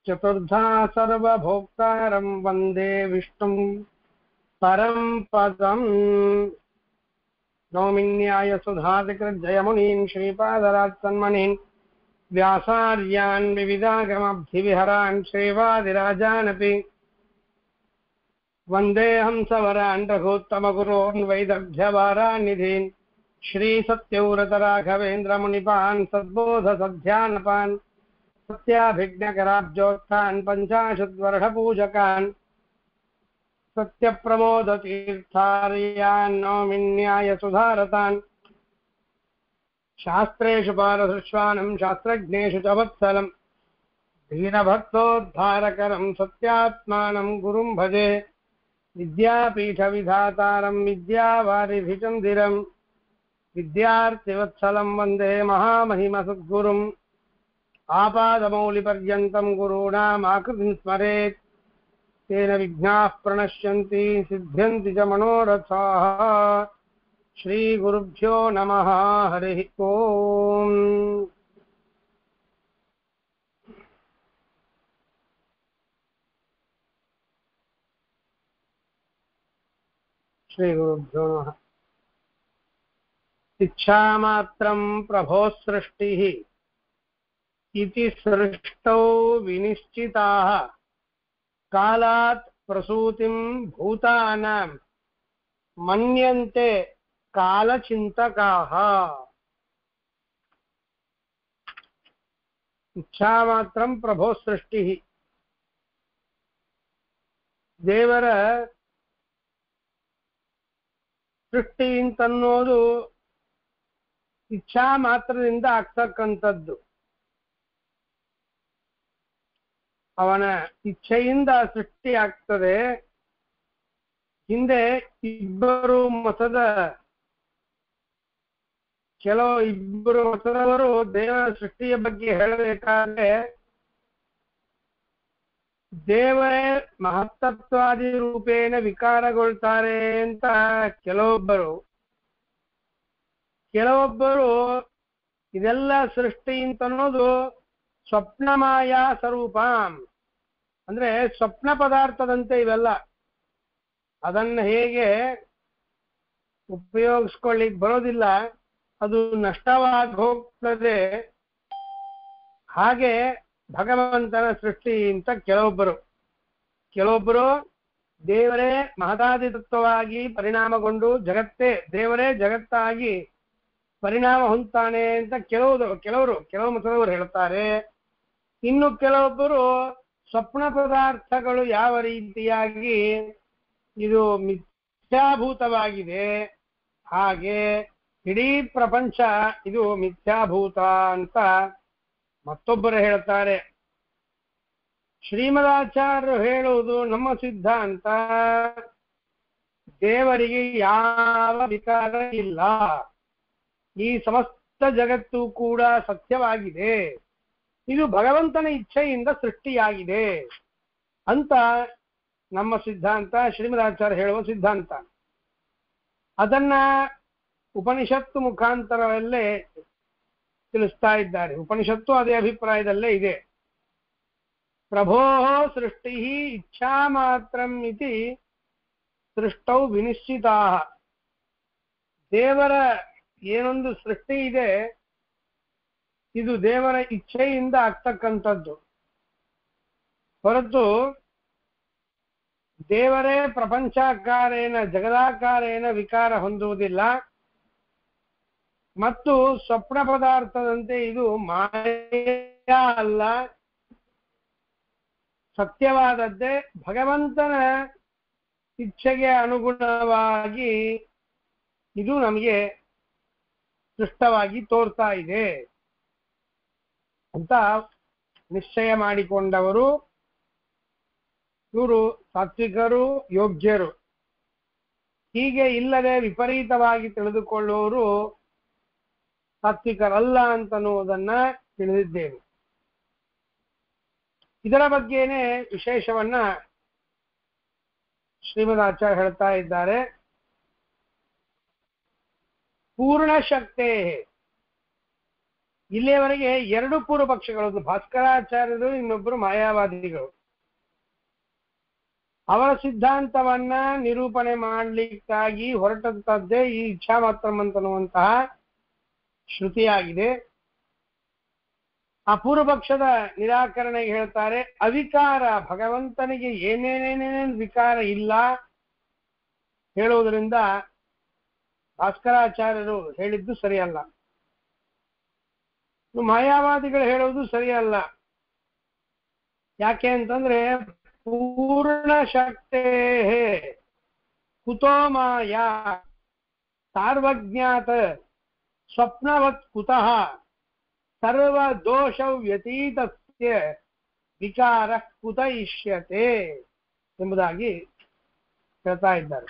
चतुर्धा सर्वभोक्तारं वन्दे विष्णुं परं पदम्। नौमिन्याय सुधादिकृतजयमुनीन् श्रीपादराजसन्मनीन् व्यासार्यान् विविधागमब्धिविहरान् श्रीवादिराजानपि वन्देऽहं सवरान् रघुत्तमगुरोन् वैदग्ध्यवारान्निधीन् श्रीसत्यव्रतराघवेन्द्रमुनिपान् सद्बोधसध्यानपान् सत्याभिज्ञकराब्जोत्थान् पञ्चाशद्वर्षपूजकान् सत्यप्रमोदतीर्थार्यान् नौमिन्याय सुधारतान् शास्त्रेषु पारदृश्वानं शास्त्रज्ञेषु च वत्सलं दीनभक्तोद्धारकरं सत्यात्मानं गुरुं भजे विद्यापीठविधातारं विद्यावारिधिचन्दिरं विद्यार्थिवत्सलं वन्दे महामहिमसद्गुरुम् आपादमौलिपर्यन्तं गुरूणामाकृतिं स्मरेत् तेन विघ्नाः प्रणश्यन्ति सिद्ध्यन्ति च मनोरथाः। श्रीगुरुभ्यो नमः। हरिः ओम्। श्रीगुरुभ्यो नमः। इच्छामात्रं प्रभो सृष्टिः इति सृष्टौ विनिश्चिताः कालात् प्रसूतिं भूतानां मन्यन्ते कालचिन्तकाः। इच्छामात्रं प्रभो सृष्टिः ದೇವರ ಸೃಷ್ಟಿ ಅಂತನ್ನೋದು ಇಚ್ಛಾ ಮಾತ್ರದಿಂದ ಆಗ್ತಕ್ಕಂಥದ್ದು. ಅವನ ಇಚ್ಛೆಯಿಂದ ಸೃಷ್ಟಿ ಆಗ್ತದೆ. ಹಿಂದೆ ಇಬ್ಬರು ಮತದವರು ದೇವರ ಸೃಷ್ಟಿಯ ಬಗ್ಗೆ ಹೇಳಬೇಕಾದ್ರೆ ದೇವರೇ ಮಹತ್ತತ್ವಾದಿ ರೂಪೇಣ ವಿಕಾರಗೊಳ್ತಾರೆ ಅಂತ ಕೆಲವೊಬ್ಬರು ಇದೆಲ್ಲ ಸೃಷ್ಟಿ ಅಂತನ್ನೋದು ಸ್ವಪ್ನಮಾಯ ಸ್ವರೂಪ, ಅಂದ್ರೆ ಸ್ವಪ್ನ ಪದಾರ್ಥದಂತೆ ಇವೆಲ್ಲ, ಅದನ್ನ ಹೇಗೆ ಉಪಯೋಗಿಸ್ಕೊಳ್ಳಿಕ್ ಬರೋದಿಲ್ಲ, ಅದು ನಷ್ಟವಾಗಿ ಹೋಗ್ತದೆ. ಹಾಗೆ ಭಗವಂತನ ಸೃಷ್ಟಿ ಅಂತ ಕೆಲವೊಬ್ಬರು ದೇವರೇ ಮಹದಾದಿ ತತ್ವವಾಗಿ ಪರಿಣಾಮಗೊಂಡು ದೇವರೇ ಜಗತ್ತಾಗಿ ಪರಿಣಾಮ ಹೊಂದ್ತಾನೆ ಅಂತ ಕೆಲವು ಮತದವರು ಹೇಳ್ತಾರೆ. ಇನ್ನು ಕೆಲವೊಬ್ಬರು ಸ್ವಪ್ನ ಪದಾರ್ಥಗಳು ಯಾವ ರೀತಿಯಾಗಿ ಇದು ಮಿಥ್ಯಾಭೂತವಾಗಿದೆ, ಹಾಗೆ ಇಡೀ ಪ್ರಪಂಚ ಇದು ಮಿಥ್ಯಾಭೂತ ಅಂತ ಮತ್ತೊಬ್ಬರು ಹೇಳ್ತಾರೆ. ಶ್ರೀಮದಾಚಾರ್ಯರು ಹೇಳುವುದು ನಮ್ಮ ಸಿದ್ಧಾಂತ, ದೇವರಿಗೆ ಯಾವ ವಿಕಾರ ಇಲ್ಲ, ಈ ಸಮಸ್ತ ಜಗತ್ತು ಕೂಡ ಸತ್ಯವಾಗಿದೆ, ಇದು ಭಗವಂತನ ಇಚ್ಛೆಯಿಂದ ಸೃಷ್ಟಿಯಾಗಿದೆ ಅಂತ ನಮ್ಮ ಸಿದ್ಧಾಂತ, ಶ್ರೀಮದಾಚಾರ್ಯ ಹೇಳುವ ಸಿದ್ಧಾಂತ. ಅದನ್ನ ಉಪನಿಷತ್ತು ಮುಖಾಂತರವಲ್ಲೇ ತಿಳಿಸ್ತಾ ಇದ್ದಾರೆ. ಉಪನಿಷತ್ತು ಅದೇ ಅಭಿಪ್ರಾಯದಲ್ಲೇ ಇದೆ. ಪ್ರಭೋ ಸೃಷ್ಟಿ ಇಚ್ಛಾ ಮಾತ್ರಂ ಇತಿ ಸೃಷ್ಟೌ ವಿನಿಶ್ಚಿತಾ. ದೇವರ ಏನೊಂದು ಸೃಷ್ಟಿ ಇದೆ, ಇದು ದೇವರ ಇಚ್ಛೆಯಿಂದ ಆಗ್ತಕ್ಕಂಥದ್ದು ಹೊರತು ದೇವರೇ ಪ್ರಪಂಚಾಕಾರೇನ ಜಗದಾಕಾರೇನ ವಿಕಾರ ಹೊಂದುವುದಿಲ್ಲ. ಮತ್ತು ಸ್ವಪ್ನ ಪದಾರ್ಥದಂತೆ ಇದು ಮಾಯ ಅಲ್ಲ, ಸತ್ಯವಾದದ್ದೇ. ಭಗವಂತನ ಇಚ್ಛೆಗೆ ಅನುಗುಣವಾಗಿ ಇದು ನಮಗೆ ಸೃಷ್ಟವಾಗಿ ತೋರ್ತಾ ಇದೆ ಅಂತ ನಿಶ್ಚಯ ಮಾಡಿಕೊಂಡವರು ಇವರು ಸಾತ್ವಿಕರು, ಯೋಗ್ಯರು. ಹೀಗೆ ಇಲ್ಲದೆ ವಿಪರೀತವಾಗಿ ತಿಳಿದುಕೊಳ್ಳುವವರು ಸಾತ್ವಿಕರಲ್ಲ ಅಂತನ್ನುವುದನ್ನ ತಿಳಿದಿದ್ದೇವೆ. ಇದರ ಬಗ್ಗೆನೇ ವಿಶೇಷವನ್ನ ಶ್ರೀಮದಾಚಾರ್ಯ ಹೇಳ್ತಾ ಇದ್ದಾರೆ. ಪೂರ್ಣ ಶಕ್ತೇ ಇಲ್ಲಿಯವರೆಗೆ ಎರಡು ಪೂರ್ವ ಪಕ್ಷಗಳು, ಭಾಸ್ಕರಾಚಾರ್ಯರು, ಇನ್ನೊಬ್ಬರು ಮಾಯಾವಾದಿಗಳು. ಅವರ ಸಿದ್ಧಾಂತವನ್ನ ನಿರೂಪಣೆ ಮಾಡಲಿಕ್ಕಾಗಿ ಹೊರಟಂತದ್ದೇ ಈ ಇಚ್ಛಾಮಾತ್ರಂ ಅಂತನ್ನುವಂತಹ ಶ್ರುತಿಯಾಗಿದೆ. ಆ ಪೂರ್ವಪಕ್ಷದ ನಿರಾಕರಣೆಗೆ ಹೇಳ್ತಾರೆ, ಅವಿಕಾರ, ಭಗವಂತನಿಗೆ ಏನೇನೇನೇನೇನು ವಿಕಾರ ಇಲ್ಲ ಹೇಳುವುದರಿಂದ ಭಾಸ್ಕರಾಚಾರ್ಯರು ಹೇಳಿದ್ದು ಸರಿಯಲ್ಲ, ಮಾಯಾವಾದಿಗಳು ಹೇಳುವುದು ಸರಿಯಲ್ಲ. ಯಾಕೆ ಅಂತಂದ್ರೆ ಪೂರ್ಣ ಶಕ್ತೇ ಕುತೋ ಮಾಯಾ ಸಾರ್ವಜ್ಞಾತ ಸ್ವಪ್ನವತ್ ಕುತಃ ಸರ್ವ ದೋಷ ವ್ಯತೀತಸ್ಯ ವಿಕಾರ ಕುತ ಇಷ್ಯತೆ ಎಂಬುದಾಗಿ ಹೇಳ್ತಾ ಇದ್ದಾರೆ.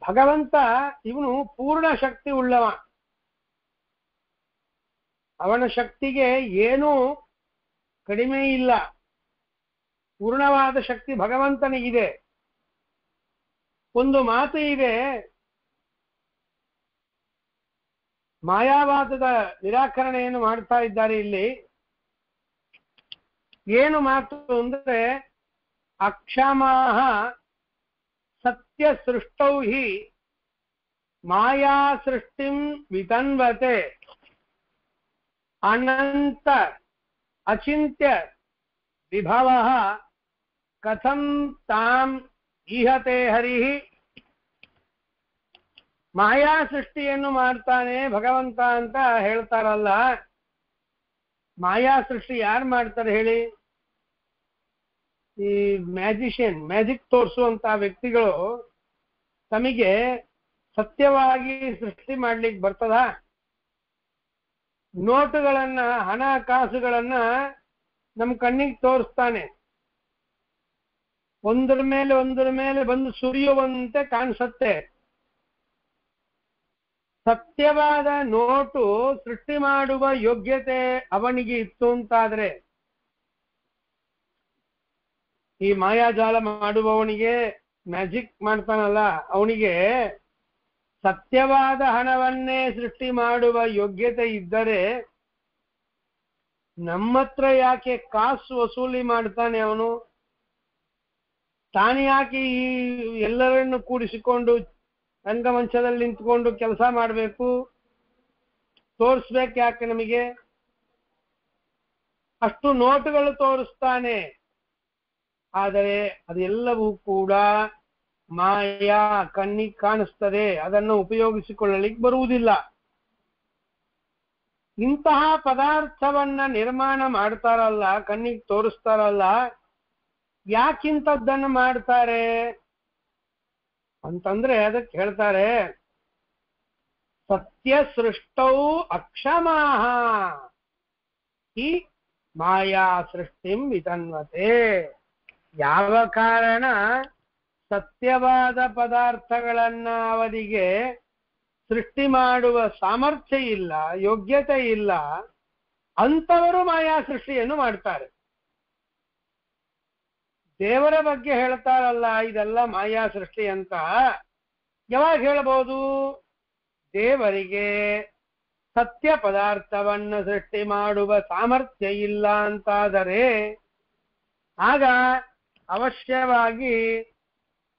ಭಗವಂತ ಇವನು ಪೂರ್ಣ ಶಕ್ತಿ ಉಳ್ಳವ, ಅವನ ಶಕ್ತಿಗೆ ಏನೂ ಕಡಿಮೆ ಇಲ್ಲ, ಪೂರ್ಣವಾದ ಶಕ್ತಿ ಭಗವಂತನಿಗಿದೆ. ಒಂದು ಮಾತು ಇದೆ, ಮಾಯಾವಾದದ ನಿರಾಕರಣೆಯನ್ನು ಮಾಡ್ತಾ ಇದ್ದಾರೆ ಇಲ್ಲಿ. ಏನು ಮಾತು ಅಂದ್ರೆ, ಅಕ್ಷಮಾಹ ಸತ್ಯ ಸೃಷ್ಟೌ ಹಿ ಮಾಯಾ ಸೃಷ್ಟಿಂ ವಿತನ್ವತೆ ಅನಂತ ಅಚಿಂತ್ಯ ವಿಭವಃ ಕಥಂ ತಾಂ ಈಹತೆ ಹರಿಃ. ಮಾಯಾ ಸೃಷ್ಟಿಯನ್ನು ಮಾಡ್ತಾನೆ ಭಗವಂತ ಅಂತ ಹೇಳ್ತಾರಲ್ಲ, ಮಾಯಾ ಸೃಷ್ಟಿ ಯಾರು ಮಾಡ್ತಾರೆ ಹೇಳಿ? ಈ ಮ್ಯಾಜಿಕ್ ತೋರಿಸುವಂತ ವ್ಯಕ್ತಿಗಳು ತಮಗೆ ಸತ್ಯವಾಗಿ ಸೃಷ್ಟಿ ಮಾಡ್ಲಿಕ್ಕೆ ಬರ್ತದ? ನೋಟುಗಳನ್ನ, ಹಣ ಕಾಸುಗಳನ್ನ ನಮ್ ಕಣ್ಣಿಗೆ ತೋರಿಸ್ತಾನೆ, ಒಂದರ ಮೇಲೆ ಬಂದು ಸುರಿಯುವಂತೆ ಕಾಣಿಸುತ್ತೆ. ಸತ್ಯವಾದ ನೋಟು ಸೃಷ್ಟಿ ಮಾಡುವ ಯೋಗ್ಯತೆ ಅವನಿಗೆ ಇತ್ತು ಅಂತಾದ್ರೆ, ಈ ಮಾಯಾಜಾಲ ಮಾಡುವವನಿಗೆ, ಮ್ಯಾಜಿಕ್ ಮಾಡ್ತಾನಲ್ಲ ಅವನಿಗೆ ಸತ್ಯವಾದ ಹಣವನ್ನೇ ಸೃಷ್ಟಿ ಮಾಡುವ ಯೋಗ್ಯತೆ ಇದ್ದರೆ ನಮ್ಮತ್ರ ಯಾಕೆ ಕಾಸು ವಸೂಲಿ ಮಾಡ್ತಾನೆ ಅವನು? ತಾನು ಯಾಕೆ ಈ ಎಲ್ಲರನ್ನು ಕೂಡಿಸಿಕೊಂಡು ರಂಗಮಂಚದಲ್ಲಿ ನಿಂತ್ಕೊಂಡು ಕೆಲಸ ಮಾಡಬೇಕು? ತೋರಿಸ್ಬೇಕು ಯಾಕೆ ನಮಗೆ? ಅಷ್ಟು ನೋಟುಗಳು ತೋರಿಸ್ತಾನೆ, ಆದರೆ ಅದೆಲ್ಲವೂ ಕೂಡ ಮಾಯಾ, ಕಣ್ಣಿಗೆ ಕಾಣಿಸ್ತದೆ, ಅದನ್ನು ಉಪಯೋಗಿಸಿಕೊಳ್ಳಲಿಕ್ಕೆ ಬರುವುದಿಲ್ಲ. ಇಂತಹ ಪದಾರ್ಥವನ್ನ ನಿರ್ಮಾಣ ಮಾಡ್ತಾರಲ್ಲ, ಕಣ್ಣಿಗೆ ತೋರಿಸ್ತಾರಲ್ಲ, ಯಾಕಿಂತದ್ದನ್ನು ಮಾಡ್ತಾರೆ ಅಂತಂದ್ರೆ ಅದಕ್ಕೆ ಹೇಳ್ತಾರೆ, ಸತ್ಯ ಸೃಷ್ಟೌ ಅಕ್ಷಮಾಹ ಈ ಮಾಯಾ ಸೃಷ್ಟಿಂ ವಿತನ್ವತೆ. ಯಾವ ಕಾರಣ ಸತ್ಯವಾದ ಪದಾರ್ಥಗಳನ್ನ ಅವರಿಗೆ ಸೃಷ್ಟಿ ಮಾಡುವ ಸಾಮರ್ಥ್ಯ ಇಲ್ಲ, ಯೋಗ್ಯತೆ ಇಲ್ಲ, ಅಂಥವರು ಮಾಯಾ ಸೃಷ್ಟಿಯನ್ನು ಮಾಡ್ತಾರೆ. ದೇವರ ಬಗ್ಗೆ ಹೇಳ್ತಾರಲ್ಲ, ಇದೆಲ್ಲ ಮಾಯಾ ಸೃಷ್ಟಿ ಅಂತ ಯಾವಾಗ ಹೇಳಬಹುದು? ದೇವರಿಗೆ ಸತ್ಯ ಪದಾರ್ಥವನ್ನು ಸೃಷ್ಟಿ ಮಾಡುವ ಸಾಮರ್ಥ್ಯ ಇಲ್ಲ ಅಂತಾದರೆ ಆಗ ಅವಶ್ಯವಾಗಿ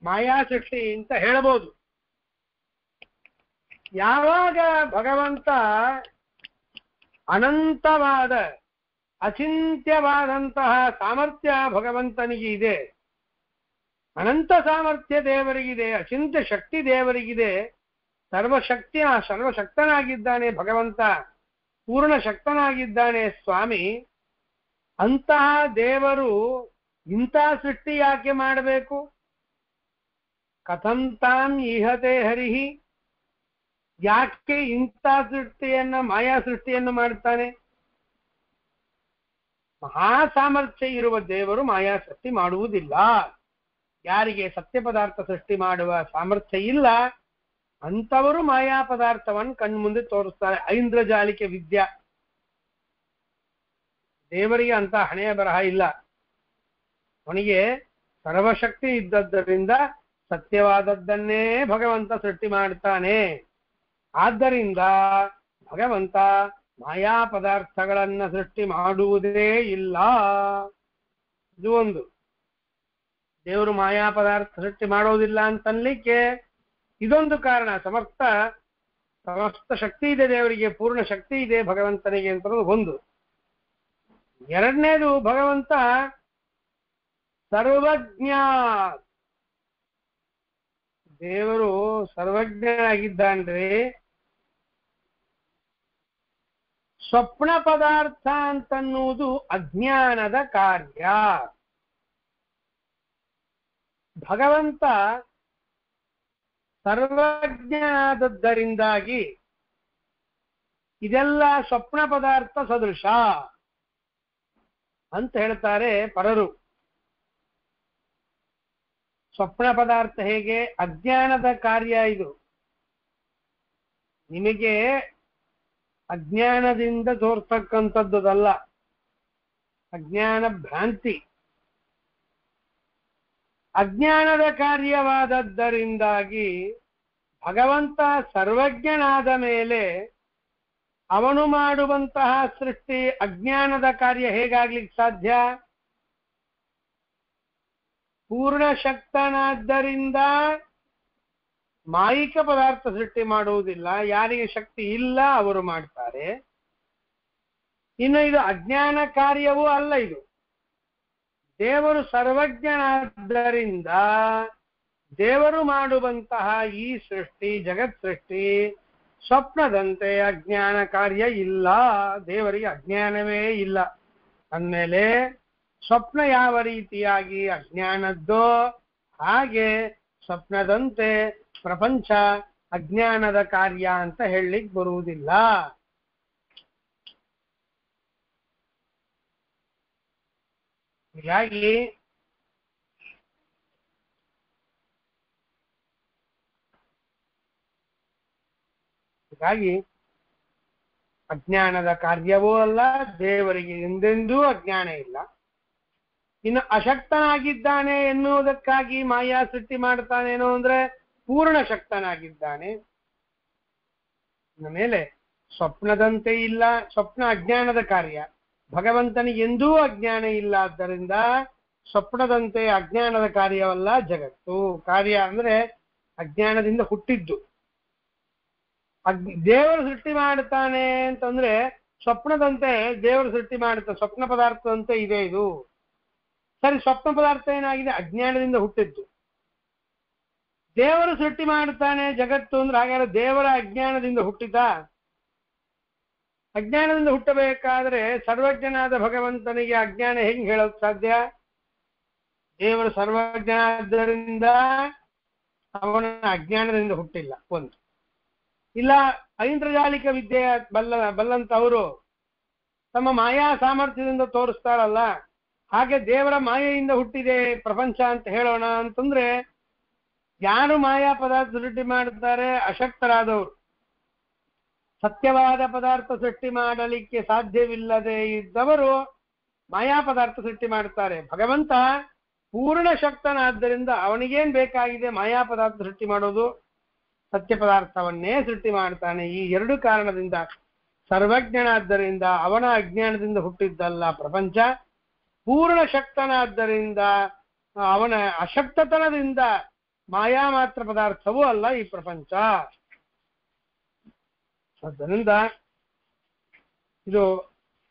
ಮಾಯಾ ಸೃಷ್ಟಿ ಅಂತ ಹೇಳಬಹುದು. ಯಾವಾಗ ಭಗವಂತ ಅನಂತವಾದ ಅಚಿಂತ್ಯವಾದಂತಹ ಸಾಮರ್ಥ್ಯ ಭಗವಂತನಿಗೆ ಇದೆ, ಅನಂತ ಸಾಮರ್ಥ್ಯ ದೇವರಿಗಿದೆ, ಅಚಿಂತ್ಯ ಶಕ್ತಿ ದೇವರಿಗಿದೆ, ಸರ್ವಶಕ್ತನಾಗಿದ್ದಾನೆ ಭಗವಂತ, ಪೂರ್ಣ ಶಕ್ತನಾಗಿದ್ದಾನೆ ಸ್ವಾಮಿ. ಅಂತಹ ದೇವರು ಇಂಥ ಸೃಷ್ಟಿ ಯಾಕೆ ಮಾಡಬೇಕು? ಕಥಂ ತಾಂ ಈಹತೆ ಹರಿಹಿ, ಯಾಕೆ ಇಂಥ ಸೃಷ್ಟಿಯನ್ನ, ಮಾಯಾ ಸೃಷ್ಟಿಯನ್ನು ಮಾಡ್ತಾನೆ? ಮಹಾ ಸಾಮರ್ಥ್ಯ ಇರುವ ದೇವರು ಮಾಯಾ ಸೃಷ್ಟಿ ಮಾಡುವುದಿಲ್ಲ. ಯಾರಿಗೆ ಸತ್ಯ ಪದಾರ್ಥ ಸೃಷ್ಟಿ ಮಾಡುವ ಸಾಮರ್ಥ್ಯ ಇಲ್ಲ ಅಂಥವರು ಮಾಯಾ ಪದಾರ್ಥವನ್ನು ಕಣ್ಮುಂದೆ ತೋರಿಸ್ತಾರೆ. ಐಂದ್ರಜಾಲಿಕೆ ವಿದ್ಯಾ. ದೇವರಿಗೆ ಅಂತ ಹಣೆಯ ಬರಹ ಇಲ್ಲ, ಅವನಿಗೆ ಸರ್ವಶಕ್ತಿ ಇದ್ದದ್ದರಿಂದ ಸತ್ಯವಾದದ್ದನ್ನೇ ಭಗವಂತ ಸೃಷ್ಟಿ ಮಾಡ್ತಾನೆ. ಆದ್ದರಿಂದ ಭಗವಂತ ಮಾಯಾ ಪದಾರ್ಥಗಳನ್ನ ಸೃಷ್ಟಿ ಮಾಡುವುದೇ ಇಲ್ಲ. ಇದು ಒಂದು. ದೇವರು ಮಾಯಾ ಪದಾರ್ಥ ಸೃಷ್ಟಿ ಮಾಡೋದಿಲ್ಲ ಅಂತನ್ಲಿಕ್ಕೆ ಇದೊಂದು ಕಾರಣ. ಸಮಸ್ತ ಶಕ್ತಿ ಇದೆ ದೇವರಿಗೆ, ಪೂರ್ಣ ಶಕ್ತಿ ಇದೆ ಭಗವಂತನಿಗೆ ಅಂತ ಒಂದು. ಎರಡನೇದು, ಭಗವಂತ ಸರ್ವಜ್ಞ. ದೇವರು ಸರ್ವಜ್ಞನಾಗಿದ್ದಾನ್ರಿ. ಸ್ವಪ್ನ ಪದಾರ್ಥ ಅಂತನ್ನುವುದು ಅಜ್ಞಾನದ ಕಾರ್ಯ. ಭಗವಂತ ಸರ್ವಜ್ಞನಾದದ್ದರಿಂದಾಗಿ ಇದೆಲ್ಲ ಸ್ವಪ್ನ ಪದಾರ್ಥ ಸದೃಶ ಅಂತ ಹೇಳ್ತಾರೆ ಪರರು. ಸ್ವಪ್ನ ಪದಾರ್ಥ ಹೇಗೆ? ಅಜ್ಞಾನದ ಕಾರ್ಯ ಇದು. ನಿಮಗೆ ಅಜ್ಞಾನದಿಂದ ತೋರ್ತಕ್ಕಂಥದ್ದಲ್ಲ, ಅಜ್ಞಾನ ಭ್ರಾಂತಿ. ಅಜ್ಞಾನದ ಕಾರ್ಯವಾದದ್ದರಿಂದಾಗಿ ಭಗವಂತ ಸರ್ವಜ್ಞನಾದ ಮೇಲೆ ಅವನು ಮಾಡುವಂತಹ ಸೃಷ್ಟಿ ಅಜ್ಞಾನದ ಕಾರ್ಯ ಹೇಗಾಗ್ಲಿಕ್ಕೆ ಸಾಧ್ಯ? ಪೂರ್ಣ ಶಕ್ತನಾದ್ದರಿಂದ ಮಾಯಿಕ ಪದಾರ್ಥ ಸೃಷ್ಟಿ ಮಾಡುವುದಿಲ್ಲ. ಯಾರಿಗೆ ಶಕ್ತಿ ಇಲ್ಲ ಅವರು ಮಾಡ್ತಾರೆ. ಇನ್ನು ಇದು ಅಜ್ಞಾನ ಕಾರ್ಯವೂ ಅಲ್ಲ. ಇದು ದೇವರು ಸರ್ವಜ್ಞನಾದ್ದರಿಂದ ದೇವರು ಮಾಡುವಂತಹ ಈ ಸೃಷ್ಟಿ, ಜಗತ್ ಸೃಷ್ಟಿ ಸ್ವಪ್ನದಂತೆ ಅಜ್ಞಾನ ಕಾರ್ಯ ಇಲ್ಲ. ದೇವರಿಗೆ ಅಜ್ಞಾನವೇ ಇಲ್ಲ ಅಂದಮೇಲೆ ಸ್ವಪ್ನ ಯಾವ ರೀತಿಯಾಗಿ ಅಜ್ಞಾನದ್ದೋ ಹಾಗೆ ಸ್ವಪ್ನದಂತೆ ಪ್ರಪಂಚ ಅಜ್ಞಾನದ ಕಾರ್ಯ ಅಂತ ಹೇಳಲಿಕ್ಕೆ ಬರುವುದಿಲ್ಲ. ಹೀಗಾಗಿ ಅಜ್ಞಾನದ ಕಾರ್ಯವೂ ಅಲ್ಲ, ದೇವರಿಗೆ ಎಂದೆಂದೂ ಅಜ್ಞಾನ ಇಲ್ಲ. ಇನ್ನು ಅಶಕ್ತನಾಗಿದ್ದಾನೆ ಎನ್ನುವುದಕ್ಕಾಗಿ ಮಾಯಾ ಸೃಷ್ಟಿ ಮಾಡ್ತಾನೇನೋ ಅಂದ್ರೆ ಪೂರ್ಣ ಶಕ್ತನಾಗಿದ್ದಾನೆ. ಮೇಲೆ ಸ್ವಪ್ನದಂತೆ ಇಲ್ಲ, ಸ್ವಪ್ನ ಅಜ್ಞಾನದ ಕಾರ್ಯ. ಭಗವಂತನಿಗೆ ಎಂದೂ ಅಜ್ಞಾನ ಇಲ್ಲ. ಆದ್ದರಿಂದ ಸ್ವಪ್ನದಂತೆ ಅಜ್ಞಾನದ ಕಾರ್ಯವಲ್ಲ ಜಗತ್ತು. ಕಾರ್ಯ ಅಂದ್ರೆ ಅಜ್ಞಾನದಿಂದ ಹುಟ್ಟಿದ್ದು. ದೇವರು ಸೃಷ್ಟಿ ಮಾಡ್ತಾನೆ ಅಂತಂದ್ರೆ ಸ್ವಪ್ನದಂತೆ ದೇವರು ಸೃಷ್ಟಿ ಮಾಡುತ್ತೆ. ಸ್ವಪ್ನ ಪದಾರ್ಥದಂತೆ ಇದೆ ಇದು. ಸರಿ, ಸ್ವಪ್ನ ಪದಾರ್ಥ ಏನಾಗಿದೆ? ಅಜ್ಞಾನದಿಂದ ಹುಟ್ಟಿದ್ದು. ದೇವರು ಸೃಷ್ಟಿ ಮಾಡ್ತಾನೆ ಜಗತ್ತು ಅಂದ್ರೆ ಹಾಗಾದ್ರೆ ದೇವರ ಅಜ್ಞಾನದಿಂದ ಹುಟ್ಟಿತಾ? ಅಜ್ಞಾನದಿಂದ ಹುಟ್ಟಬೇಕಾದ್ರೆ ಸರ್ವಜ್ಞನಾದ ಭಗವಂತನಿಗೆ ಅಜ್ಞಾನ ಹೆಂಗ್ ಹೇಳೋಕ್ ಸಾಧ್ಯ? ದೇವರು ಸರ್ವಜ್ಞನಾದ್ದರಿಂದ ಅವನ ಅಜ್ಞಾನದಿಂದ ಹುಟ್ಟಿಲ್ಲ. ಒಂದು ಇಲ್ಲ, ಐಂದ್ರಜಾಲಿಕ ವಿದ್ಯೆ ಬಲ್ಲಂತವರು ತಮ್ಮ ಮಾಯಾ ಸಾಮರ್ಥ್ಯದಿಂದ ತೋರಿಸ್ತಾರಲ್ಲ, ಹಾಗೆ ದೇವರ ಮಾಯೆಯಿಂದ ಹುಟ್ಟಿದೆ ಪ್ರಪಂಚ ಅಂತ ಹೇಳೋಣ ಅಂತಂದ್ರೆ ಯಾರು ಮಾಯಾ ಪದಾರ್ಥ ಸೃಷ್ಟಿ ಮಾಡುತ್ತಾರೆ? ಅಶಕ್ತರಾದವರು. ಸತ್ಯವಾದ ಪದಾರ್ಥ ಸೃಷ್ಟಿ ಮಾಡಲಿಕ್ಕೆ ಸಾಧ್ಯವಿಲ್ಲದೆ ಇದ್ದವರು ಮಾಯಾ ಪದಾರ್ಥ ಸೃಷ್ಟಿ ಮಾಡುತ್ತಾರೆ. ಭಗವಂತ ಪೂರ್ಣ ಶಕ್ತನಾದ್ದರಿಂದ ಅವನಿಗೇನ್ ಬೇಕಾಗಿದೆ ಮಾಯಾ ಪದಾರ್ಥ ಸೃಷ್ಟಿ ಮಾಡೋದು? ಸತ್ಯ ಪದಾರ್ಥವನ್ನೇ ಸೃಷ್ಟಿ ಮಾಡ್ತಾನೆ. ಈ ಎರಡು ಕಾರಣದಿಂದ ಸರ್ವಜ್ಞನಾದ್ದರಿಂದ ಅವನ ಅಜ್ಞಾನದಿಂದ ಹುಟ್ಟಿದ್ದಲ್ಲ ಪ್ರಪಂಚ. ಪೂರ್ಣ ಶಕ್ತನಾದ್ದರಿಂದ ಅವನ ಅಶಕ್ತತನದಿಂದ ಮಾಯಾ ಮಾತ್ರ ಪದಾರ್ಥವೂ ಅಲ್ಲ ಈ ಪ್ರಪಂಚ. ಆದ್ದರಿಂದ ಇದು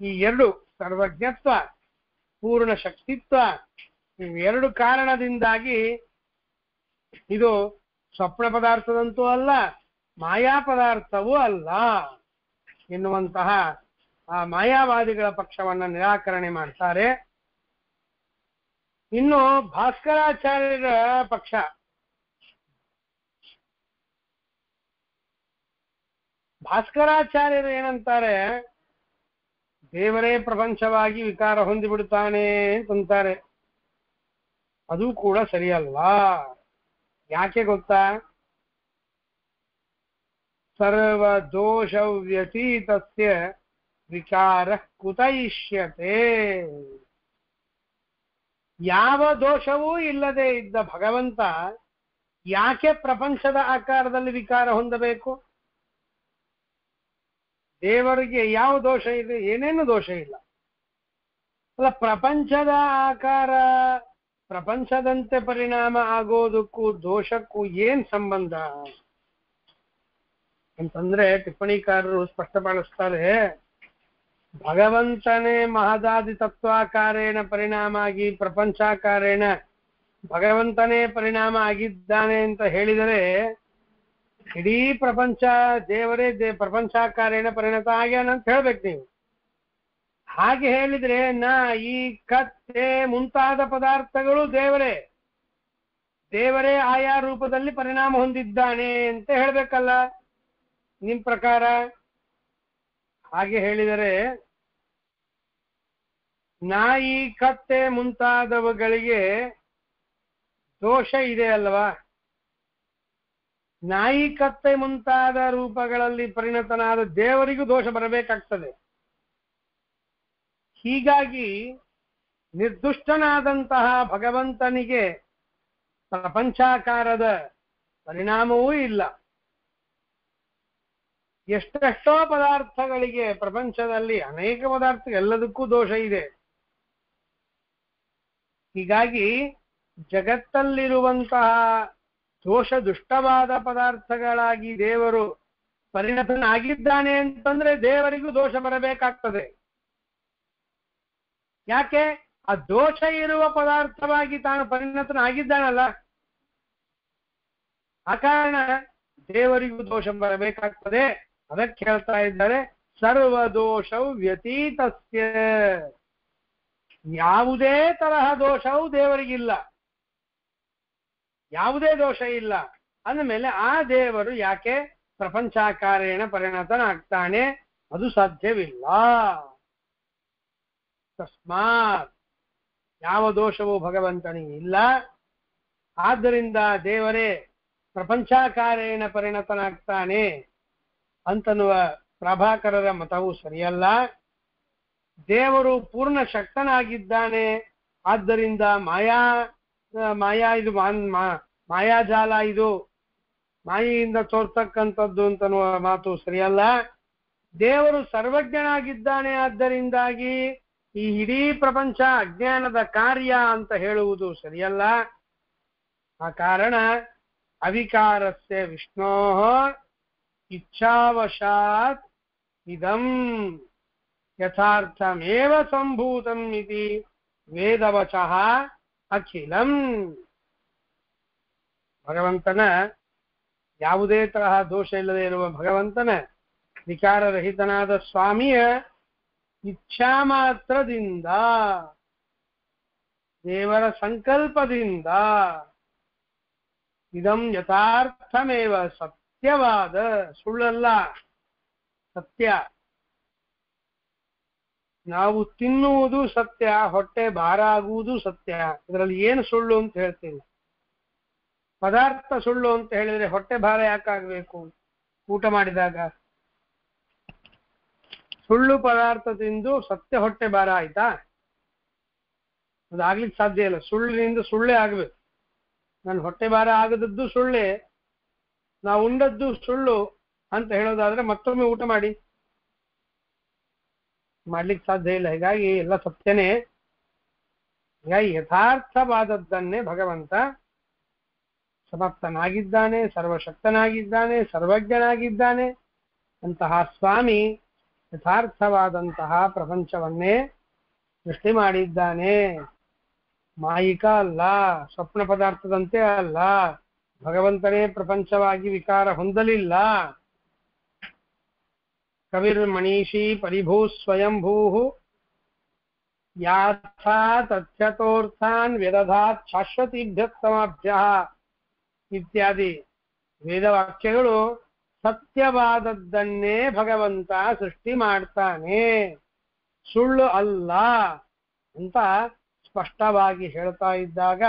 ಈ ಎರಡು ಸರ್ವಜ್ಞತ್ವ, ಪೂರ್ಣ ಶಕ್ತಿತ್ವ, ಇವೆರಡು ಕಾರಣದಿಂದಾಗಿ ಇದು ಸ್ವಪ್ನ ಪದಾರ್ಥದಂತೂ ಅಲ್ಲ, ಮಾಯಾ ಪದಾರ್ಥವೂ ಅಲ್ಲ ಎನ್ನುವಂತಹ ಆ ಮಾಯಾವಾದಿಗಳ ಪಕ್ಷವನ್ನ ನಿರಾಕರಣೆ ಮಾಡ್ತಾರೆ. ಇನ್ನು ಭಾಸ್ಕರಾಚಾರ್ಯರ ಪಕ್ಷ, ಭಾಸ್ಕರಾಚಾರ್ಯರು ಏನಂತಾರೆ? ದೇವರೇ ಪ್ರಪಂಚವಾಗಿ ವಿಕಾರ ಹೊಂದಿಬಿಡುತ್ತಾನೆ ಅಂತಂತಾರೆ. ಅದು ಕೂಡ ಸರಿಯಲ್ಲ. ಯಾಕೆ ಗೊತ್ತಾ? ಸರ್ವ ದೋಷ ವ್ಯತೀತಸ್ಯ ವಿಕಾರ ಕುತಯಿಷ್ಯತೆ. ಯಾವ ದೋಷವೂ ಇಲ್ಲದೆ ಇದ್ದ ಭಗವಂತ ಯಾಕೆ ಪ್ರಪಂಚದ ಆಕಾರದಲ್ಲಿ ವಿಕಾರ ಹೊಂದಬೇಕು? ದೇವರಿಗೆ ಯಾವ ದೋಷ ಇದೆ? ಏನೇನು ದೋಷ ಇಲ್ಲ. ಅಲ್ಲ, ಪ್ರಪಂಚದ ಆಕಾರ ಪ್ರಪಂಚದಂತೆ ಪರಿಣಾಮ ಆಗೋದಕ್ಕೂ ದೋಷಕ್ಕೂ ಏನ್ ಸಂಬಂಧ ಅಂತಂದ್ರೆ ಟಿಪ್ಪಣಿಕಾರರು ಸ್ಪಷ್ಟಪಡಿಸ್ತಾರೆ. ಭಗವಂತನೇ ಮಹದಾದಿ ತತ್ವಾಕಾರೇಣ ಪರಿಣಾಮ ಆಗಿ ಪ್ರಪಂಚಾಕಾರೇಣ ಭಗವಂತನೇ ಪರಿಣಾಮ ಆಗಿದ್ದಾನೆ ಅಂತ ಹೇಳಿದರೆ ಇಡೀ ಪ್ರಪಂಚ ದೇವರೇ ಪ್ರಪಂಚಾಕಾರೇಣ ಪರಿಣತ ಆಗ್ಯಾನ ಅಂತ ಹೇಳ್ಬೇಕು ನೀವು. ಹಾಗೆ ಹೇಳಿದ್ರೆ ಈ ಕತ್ತೆ ಮುಂತಾದ ಪದಾರ್ಥಗಳು ದೇವರೇ ಆಯಾ ರೂಪದಲ್ಲಿ ಪರಿಣಾಮ ಹೊಂದಿದ್ದಾನೆ ಅಂತ ಹೇಳ್ಬೇಕಲ್ಲ ನಿಮ್ ಪ್ರಕಾರ. ಹಾಗೆ ಹೇಳಿದರೆ ನಾಯಿ ಕತ್ತೆ ಮುಂತಾದವುಗಳಿಗೆ ದೋಷ ಇದೆ ಅಲ್ವಾ? ನಾಯಿ ಕತ್ತೆ ಮುಂತಾದ ರೂಪಗಳಲ್ಲಿ ಪರಿಣತನಾದ ದೇವರಿಗೂ ದೋಷ ಬರಬೇಕಾಗ್ತದೆ. ಹೀಗಾಗಿ ನಿರ್ದುಷ್ಟನಾದಂತಹ ಭಗವಂತನಿಗೆ ಪ್ರಪಂಚಾಕಾರದ ಪರಿಣಾಮವೂ ಇಲ್ಲ. ಎಷ್ಟೆಷ್ಟೋ ಪದಾರ್ಥಗಳಿಗೆ ಪ್ರಪಂಚದಲ್ಲಿ ಅನೇಕ ಪದಾರ್ಥ ಎಲ್ಲದಕ್ಕೂ ದೋಷ ಇದೆ. ಹೀಗಾಗಿ ಜಗತ್ತಲ್ಲಿರುವಂತಹ ದೋಷ ದುಷ್ಟವಾದ ಪದಾರ್ಥಗಳಾಗಿ ದೇವರು ಪರಿಣತನಾಗಿದ್ದಾನೆ ಅಂತಂದ್ರೆ ದೇವರಿಗೂ ದೋಷ ಬರಬೇಕಾಗ್ತದೆ. ಯಾಕೆ? ಆ ದೋಷ ಇರುವ ಪದಾರ್ಥವಾಗಿ ತಾನು ಪರಿಣತನಾಗಿದ್ದಾನಲ್ಲ, ಆ ಕಾರಣ ದೇವರಿಗೂ ದೋಷ ಬರಬೇಕಾಗ್ತದೆ. ಅದಕ್ಕೆ ಹೇಳ್ತಾ ಇದ್ದಾರೆ ಸರ್ವದೋಷವು ವ್ಯತೀತಸ್ಯ. ಯಾವುದೇ ತರಹ ದೋಷವು ದೇವರಿಗಿಲ್ಲ, ಯಾವುದೇ ದೋಷ ಇಲ್ಲ ಅಂದಮೇಲೆ ಆ ದೇವರು ಯಾಕೆ ಪ್ರಪಂಚಾಕಾರೇಣ ಪರಿಣತನಾಗ್ತಾನೆ? ಅದು ಸಾಧ್ಯವಿಲ್ಲ. ತಸ್ಮಾತ್ ಯಾವ ದೋಷವೂ ಭಗವಂತನಿಗೆ ಇಲ್ಲ. ಆದ್ದರಿಂದ ದೇವರೇ ಪ್ರಪಂಚಾಕಾರೇಣ ಪರಿಣತನಾಗ್ತಾನೆ ಅಂತನ್ನುವ ಪ್ರಭಾಕರರ ಮತವು ಸರಿಯಲ್ಲ. ದೇವರು ಪೂರ್ಣ ಶಕ್ತನಾಗಿದ್ದಾನೆ, ಆದ್ದರಿಂದ ಮಾಯಾಜಾಲ ಇದು ಮಾಯೆಯಿಂದ ತೋರ್ತಕ್ಕಂಥದ್ದು ಅಂತನ್ನುವ ಮಾತು ಸರಿಯಲ್ಲ. ದೇವರು ಸರ್ವಜ್ಞನಾಗಿದ್ದಾನೆ, ಆದ್ದರಿಂದಾಗಿ ಈ ಇಡೀ ಪ್ರಪಂಚ ಅಜ್ಞಾನದ ಕಾರ್ಯ ಅಂತ ಹೇಳುವುದು ಸರಿಯಲ್ಲ. ಆ ಕಾರಣ ಅವಿಕಾರಸ್ಯ ವಿಷ್ಣೋ ಇಚ್ಛಾವಶಾತ್ ಇದಂ ಯಥಾರ್ಥಮೇವ ಸಂಭೂತಂ ಇತಿ ವೇದವಚಃ ಅಖಿಲಂ. ಭಗವಂತನ ಯಾವುದೇ ತರಹ ದೋಷ ಇಲ್ಲದೆ ಇರುವ ಭಗವಂತನ ವಿಕಾರರಹಿತನಾದ ಸ್ವಾಮಿಯ ಇಚ್ಛಾ ಮಾತ್ರದಿಂದ, ದೇವರ ಸಂಕಲ್ಪದಿಂದ ಇದಂ ಯಥಾರ್ಥಮೇವ ಸತ್ಯವಾದ, ಸುಳ್ಳಲ್ಲ, ಸತ್ಯ. ನಾವು ತಿನ್ನುವುದು ಸತ್ಯ, ಹೊಟ್ಟೆ ಭಾರ ಆಗುವುದು ಸತ್ಯ. ಇದರಲ್ಲಿ ಏನು ಸುಳ್ಳು ಅಂತ ಹೇಳ್ತೀನಿ? ಪದಾರ್ಥ ಸುಳ್ಳು ಅಂತ ಹೇಳಿದ್ರೆ ಹೊಟ್ಟೆ ಭಾರ ಯಾಕಾಗಬೇಕು? ಊಟ ಮಾಡಿದಾಗ ಸುಳ್ಳು ಪದಾರ್ಥ ತಿಂದು ಸತ್ಯ ಹೊಟ್ಟೆ ಭಾರ ಆಯ್ತಾ? ಅದಾಗ್ಲಿಕ್ಕೆ ಸಾಧ್ಯ ಇಲ್ಲ. ಸುಳ್ಳಿನಿಂದ ಸುಳ್ಳೇ ಆಗ್ಬೇಕು. ನಾನು ಹೊಟ್ಟೆ ಭಾರ ಆಗದದ್ದು ಸುಳ್ಳೇ, ನಾವು ಉಂಡದ್ದು ಸುಳ್ಳು ಅಂತ ಹೇಳೋದಾದ್ರೆ ಮತ್ತೊಮ್ಮೆ ಊಟ ಮಾಡ್ಲಿಕ್ಕೆ ಸಾಧ್ಯ ಇಲ್ಲ. ಹೀಗಾಗಿ ಎಲ್ಲ ಸತ್ಯನೇ. ಹೀಗಾಗಿ ಯಥಾರ್ಥವಾದದ್ದನ್ನೇ ಭಗವಂತ ಸಮರ್ಥನಾಗಿದ್ದಾನೆ, ಸರ್ವಶಕ್ತನಾಗಿದ್ದಾನೆ, ಸರ್ವಜ್ಞನಾಗಿದ್ದಾನೆ. ಅಂತಹ ಸ್ವಾಮಿ ಯಥಾರ್ಥವಾದಂತಹ ಪ್ರಪಂಚವನ್ನೇ ಸೃಷ್ಟಿ ಮಾಡಿದ್ದಾನೆ. ಮಾಯಿಕ ಅಲ್ಲ, ಸ್ವಪ್ನ ಪದಾರ್ಥದಂತೆ ಅಲ್ಲ. ಭಗವಂತನೇ ಪ್ರಪಂಚವಾಗಿ ವಿಕಾರ ಹೊಂದಲಿಲ್ಲ. ಕವಿರ್ ಮನೀಷಿ ಪರಿಭೂ ಸ್ವಯಂಭೂ ಯಾಥಾ ತಥ್ಯತೋರ್ಥಾನ್ ವ್ಯದಧಾತ್ ಶಾಶ್ವತೀಭ್ಯಸ್ತಮಾಭ್ಯಃ ಇತ್ಯಾದಿ ವೇದವಾಕ್ಯಗಳು ಸತ್ಯವಾದದ್ದನ್ನೇ ಭಗವಂತ ಸೃಷ್ಟಿ ಮಾಡ್ತಾನೆ, ಸುಳ್ಳು ಅಲ್ಲ ಅಂತ ಸ್ಪಷ್ಟವಾಗಿ ಹೇಳ್ತಾ ಇದ್ದಾಗ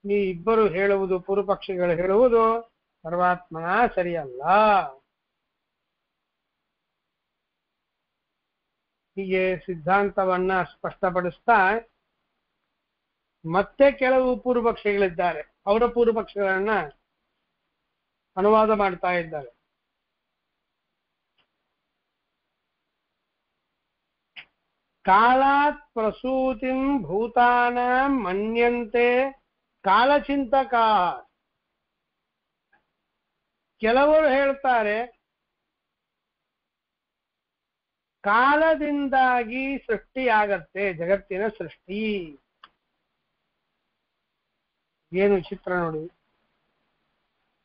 ಈ ಇಬ್ಬರು ಹೇಳುವುದು, ಪೂರ್ವಪಕ್ಷಿಗಳು ಹೇಳುವುದು ಸರ್ವಾತ್ಮನ ಸರಿಯಲ್ಲ. ಹೀಗೆ ಸಿದ್ಧಾಂತವನ್ನ ಸ್ಪಷ್ಟಪಡಿಸ್ತಾ ಮತ್ತೆ ಕೆಲವು ಪೂರ್ವಪಕ್ಷಿಗಳಿದ್ದಾರೆ, ಅವರ ಪೂರ್ವಪಕ್ಷಗಳನ್ನ ಅನುವಾದ ಮಾಡ್ತಾ ಇದ್ದಾರೆ. ಕಾಲಾತ್ ಪ್ರಸೂತಿಂ ಭೂತಾನಾಂ ಮನ್ಯಂತೆ ಕಾಲಚಿಂತಕ. ಕೆಲವರು ಹೇಳ್ತಾರೆ ಕಾಲದಿಂದಾಗಿ ಸೃಷ್ಟಿಯಾಗತ್ತೆ, ಜಗತ್ತಿನ ಸೃಷ್ಟಿ. ಏನು ಚಿತ್ರ ನೋಡಿ,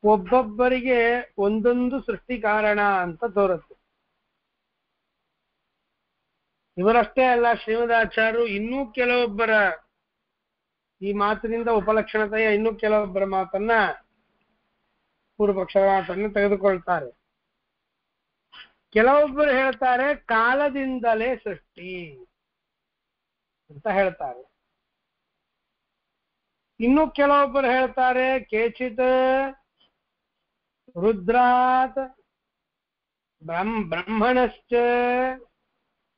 ಒಬ್ಬೊಬ್ಬರಿಗೆ ಒಂದೊಂದು ಸೃಷ್ಟಿ ಕಾರಣ ಅಂತ ತೋರುತ್ತೆ. ಇವರಷ್ಟೇ ಅಲ್ಲ, ಶ್ರೀಮದಾಚಾರ್ಯರು ಇನ್ನೂ ಕೆಲವೊಬ್ಬರ ಈ ಮಾತಿನಿಂದ ಉಪಲಕ್ಷಣತೆಯ ಇನ್ನೂ ಕೆಲವೊಬ್ಬರ ಮಾತನ್ನ, ಪೂರ್ವಪಕ್ಷದ ಮಾತನ್ನು ತೆಗೆದುಕೊಳ್ತಾರೆ. ಕೆಲವೊಬ್ಬರು ಹೇಳ್ತಾರೆ ಕಾಲದಿಂದಲೇ ಸೃಷ್ಟಿ ಅಂತ ಹೇಳ್ತಾರೆ. ಇನ್ನು ಕೆಲವೊಬ್ಬರು ಹೇಳ್ತಾರೆ ಕೇಚಿತ್ ರುದ್ರಾತ್ ಬ್ರಹ್ಮಣಶ್ಚ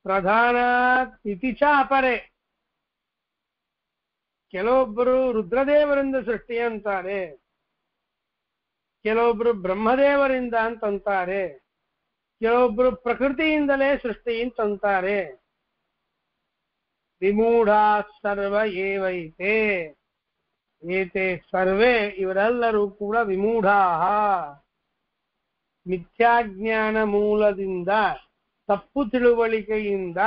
ಪ್ರಧಾನಾತ್ ಇತಿ ಚ ಅಪರೆ. ಕೆಲವೊಬ್ಬರು ರುದ್ರದೇವರಿಂದ ಸೃಷ್ಟಿ ಅಂತಾರೆ, ಕೆಲವೊಬ್ರು ಬ್ರಹ್ಮದೇವರಿಂದ ಅಂತಂತಾರೆ, ಕೆಲವೊಬ್ರು ಪ್ರಕೃತಿಯಿಂದಲೇ ಸೃಷ್ಟಿ ಅಂತಂತಾರೆ. ವಿಮೂಢಾ ಸರ್ವ ಏವೈತೆ, ಏತೆ ಸರ್ವೇ ಇವರೆಲ್ಲರೂ ಕೂಡ ವಿಮೂಢಾ, ಮಿಥ್ಯಾಜ್ಞಾನ ಮೂಲದಿಂದ, ತಪ್ಪು ತಿಳುವಳಿಕೆಯಿಂದ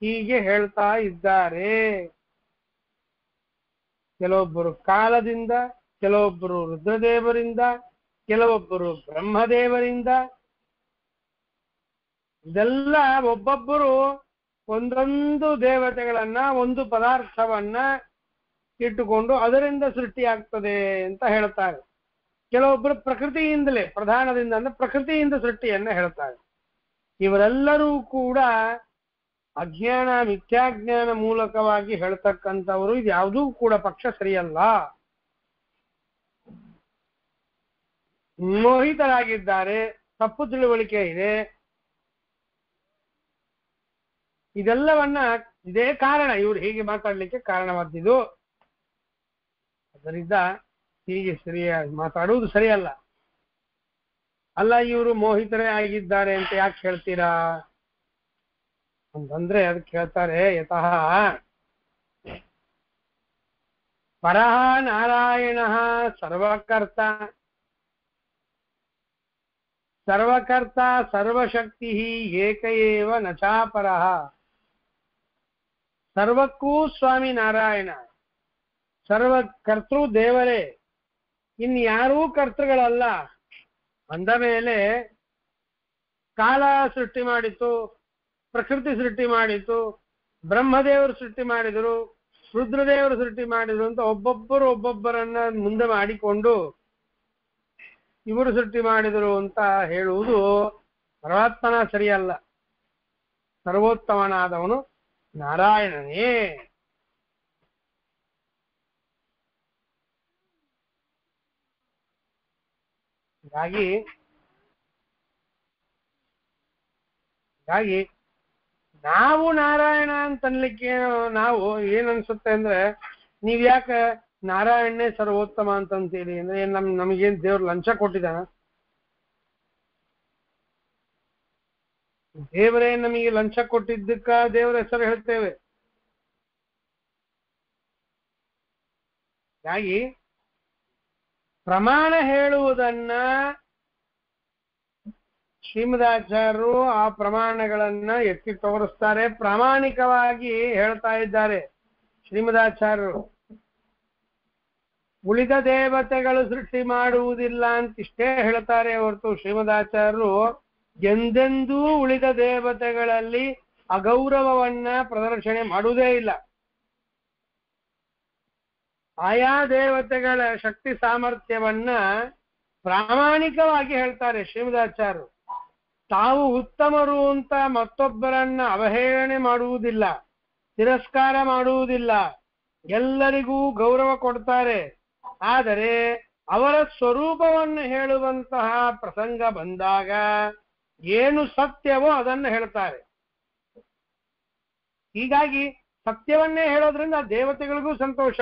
ಹೀಗೆ ಹೇಳ್ತಾ ಇದ್ದಾರೆ. ಕೆಲವೊಬ್ಬರು ಕಾಲದಿಂದ, ಕೆಲವೊಬ್ಬರು ರುದ್ರದೇವರಿಂದ, ಕೆಲವೊಬ್ಬರು ಬ್ರಹ್ಮದೇವರಿಂದ. ಇದೆಲ್ಲ ಒಬ್ಬೊಬ್ಬರು ಒಂದೊಂದು ದೇವತೆಗಳನ್ನ, ಒಂದು ಪದಾರ್ಥವನ್ನ ಇಟ್ಟುಕೊಂಡು ಅದರಿಂದ ಸೃಷ್ಟಿಯಾಗ್ತದೆ ಅಂತ ಹೇಳ್ತಾರೆ. ಕೆಲವೊಬ್ಬರು ಪ್ರಕೃತಿಯಿಂದಲೇ, ಪ್ರಧಾನದಿಂದ ಅಂದ್ರೆ ಪ್ರಕೃತಿಯಿಂದ ಸೃಷ್ಟಿಯನ್ನ ಹೇಳ್ತಾರೆ. ಇವರೆಲ್ಲರೂ ಕೂಡ ಅಜ್ಞಾನ, ಮಿಥ್ಯಾಜ್ಞಾನ ಮೂಲಕವಾಗಿ ಹೇಳ್ತಕ್ಕಂಥವರು. ಇದು ಯಾವುದೂ ಕೂಡ ಪಕ್ಷ ಸರಿಯಲ್ಲ. ಮೋಹಿತರಾಗಿದ್ದಾರೆ, ತಪ್ಪು ತಿಳುವಳಿಕೆ ಇದೆ. ಇದೆಲ್ಲವನ್ನ, ಇದೇ ಕಾರಣ ಇವರು ಹೀಗೆ ಮಾತಾಡ್ಲಿಕ್ಕೆ ಕಾರಣವಾದ್ದು. ಅದರಿಂದ ಹೀಗೆ ಸರಿಯಾಗಿ ಮಾತಾಡುವುದು ಸರಿಯಲ್ಲ. ಅಲ್ಲ, ಇವರು ಮೋಹಿತರೇ ಆಗಿದ್ದಾರೆ ಅಂತ ಯಾಕೆ ಹೇಳ್ತೀರಾ ಅಂತಂದ್ರೆ ಅದಕ್ಕೆ ಹೇಳ್ತಾರೆ, ಯತಃ ಪರಃ ನಾರಾಯಣಃ ಸರ್ವಕರ್ತ ಸರ್ವಕರ್ತ ಸರ್ವಶಕ್ತಿ ಏಕ ಏವ ನ ಚಾಪರಃ. ಸರ್ವಕ್ಕೂ ಸ್ವಾಮಿ ನಾರಾಯಣ, ಸರ್ವಕರ್ತೃ ದೇವರೇ, ಇನ್ಯಾರೂ ಕರ್ತೃಗಳಲ್ಲ ಅಂದ ಮೇಲೆ ಕಾಲ ಸೃಷ್ಟಿ ಮಾಡಿತು, ಪ್ರಕೃತಿ ಸೃಷ್ಟಿ ಮಾಡಿತು, ಬ್ರಹ್ಮದೇವರು ಸೃಷ್ಟಿ ಮಾಡಿದರು, ರುದ್ರದೇವರು ಸೃಷ್ಟಿ ಮಾಡಿದ್ರು ಅಂತ ಒಬ್ಬೊಬ್ಬರು ಒಬ್ಬೊಬ್ಬರನ್ನ ಮುಂದೆ ಮಾಡಿಕೊಂಡು ಇವರು ಸೃಷ್ಟಿ ಮಾಡಿದರು ಅಂತ ಹೇಳುವುದು ಪರಮಾತ್ಮನ ಸರಿಯಲ್ಲ. ಸರ್ವೋತ್ತಮನಾದವನು ನಾರಾಯಣನೇ. ಹೀಗಾಗಿ ನಾವು ನಾರಾಯಣ ಅಂತನ್ಲಿಕ್ಕೆ ನಾವು ಏನನ್ಸುತ್ತೆ ಅಂದ್ರೆ, ನೀವ್ ಯಾಕೆ ನಾರಾಯಣನೇ ಸರ್ವೋತ್ತಮ ಅಂತಂತೀರಿ ಅಂದ್ರೆ ನಮಗೇನ್ ದೇವ್ರು ಲಂಚ ಕೊಟ್ಟಿದ್ದಾನ? ದೇವರೇ ನಮಗೆ ಲಂಚ ಕೊಟ್ಟಿದ್ದಕ್ಕ ದೇವರ ಹೆಸರು ಹೇಳ್ತೇವೆ. ಹೀಗಾಗಿ ಪ್ರಮಾಣ ಹೇಳುವುದನ್ನ ಶ್ರೀಮದಾಚಾರ್ಯರು ಆ ಪ್ರಮಾಣಗಳನ್ನ ಎತ್ತಿ ತೋರಿಸ್ತಾರೆ, ಪ್ರಾಮಾಣಿಕವಾಗಿ ಹೇಳ್ತಾ ಇದ್ದಾರೆ ಶ್ರೀಮದಾಚಾರ್ಯರು. ಉಳಿದ ದೇವತೆಗಳು ಸೃಷ್ಟಿ ಮಾಡುವುದಿಲ್ಲ ಅಂತಿಷ್ಟೇ ಹೇಳ್ತಾರೆ ಹೊರತು ಶ್ರೀಮದಾಚಾರ್ಯರು ಎಂದೆಂದೂ ಉಳಿದ ದೇವತೆಗಳಲ್ಲಿ ಅಗೌರವವನ್ನ ಪ್ರದರ್ಶನೆ ಮಾಡುವುದೇ ಇಲ್ಲ. ಆಯಾ ದೇವತೆಗಳ ಶಕ್ತಿ ಸಾಮರ್ಥ್ಯವನ್ನ ಪ್ರಾಮಾಣಿಕವಾಗಿ ಹೇಳ್ತಾರೆ ಶ್ರೀಮದಾಚಾರ್ಯರು. ತಾವು ಉತ್ತಮರು ಅಂತ ಮತ್ತೊಬ್ಬರನ್ನ ಅವಹೇಳನೆ ಮಾಡುವುದಿಲ್ಲ, ತಿರಸ್ಕಾರ ಮಾಡುವುದಿಲ್ಲ, ಎಲ್ಲರಿಗೂ ಗೌರವ ಕೊಡ್ತಾರೆ. ಆದರೆ ಅವರ ಸ್ವರೂಪವನ್ನು ಹೇಳುವಂತಹ ಪ್ರಸಂಗ ಬಂದಾಗ ಏನು ಸತ್ಯವೋ ಅದನ್ನು ಹೇಳ್ತಾರೆ. ಹೀಗಾಗಿ ಸತ್ಯವನ್ನೇ ಹೇಳೋದ್ರಿಂದ ದೇವತೆಗಳಿಗೂ ಸಂತೋಷ.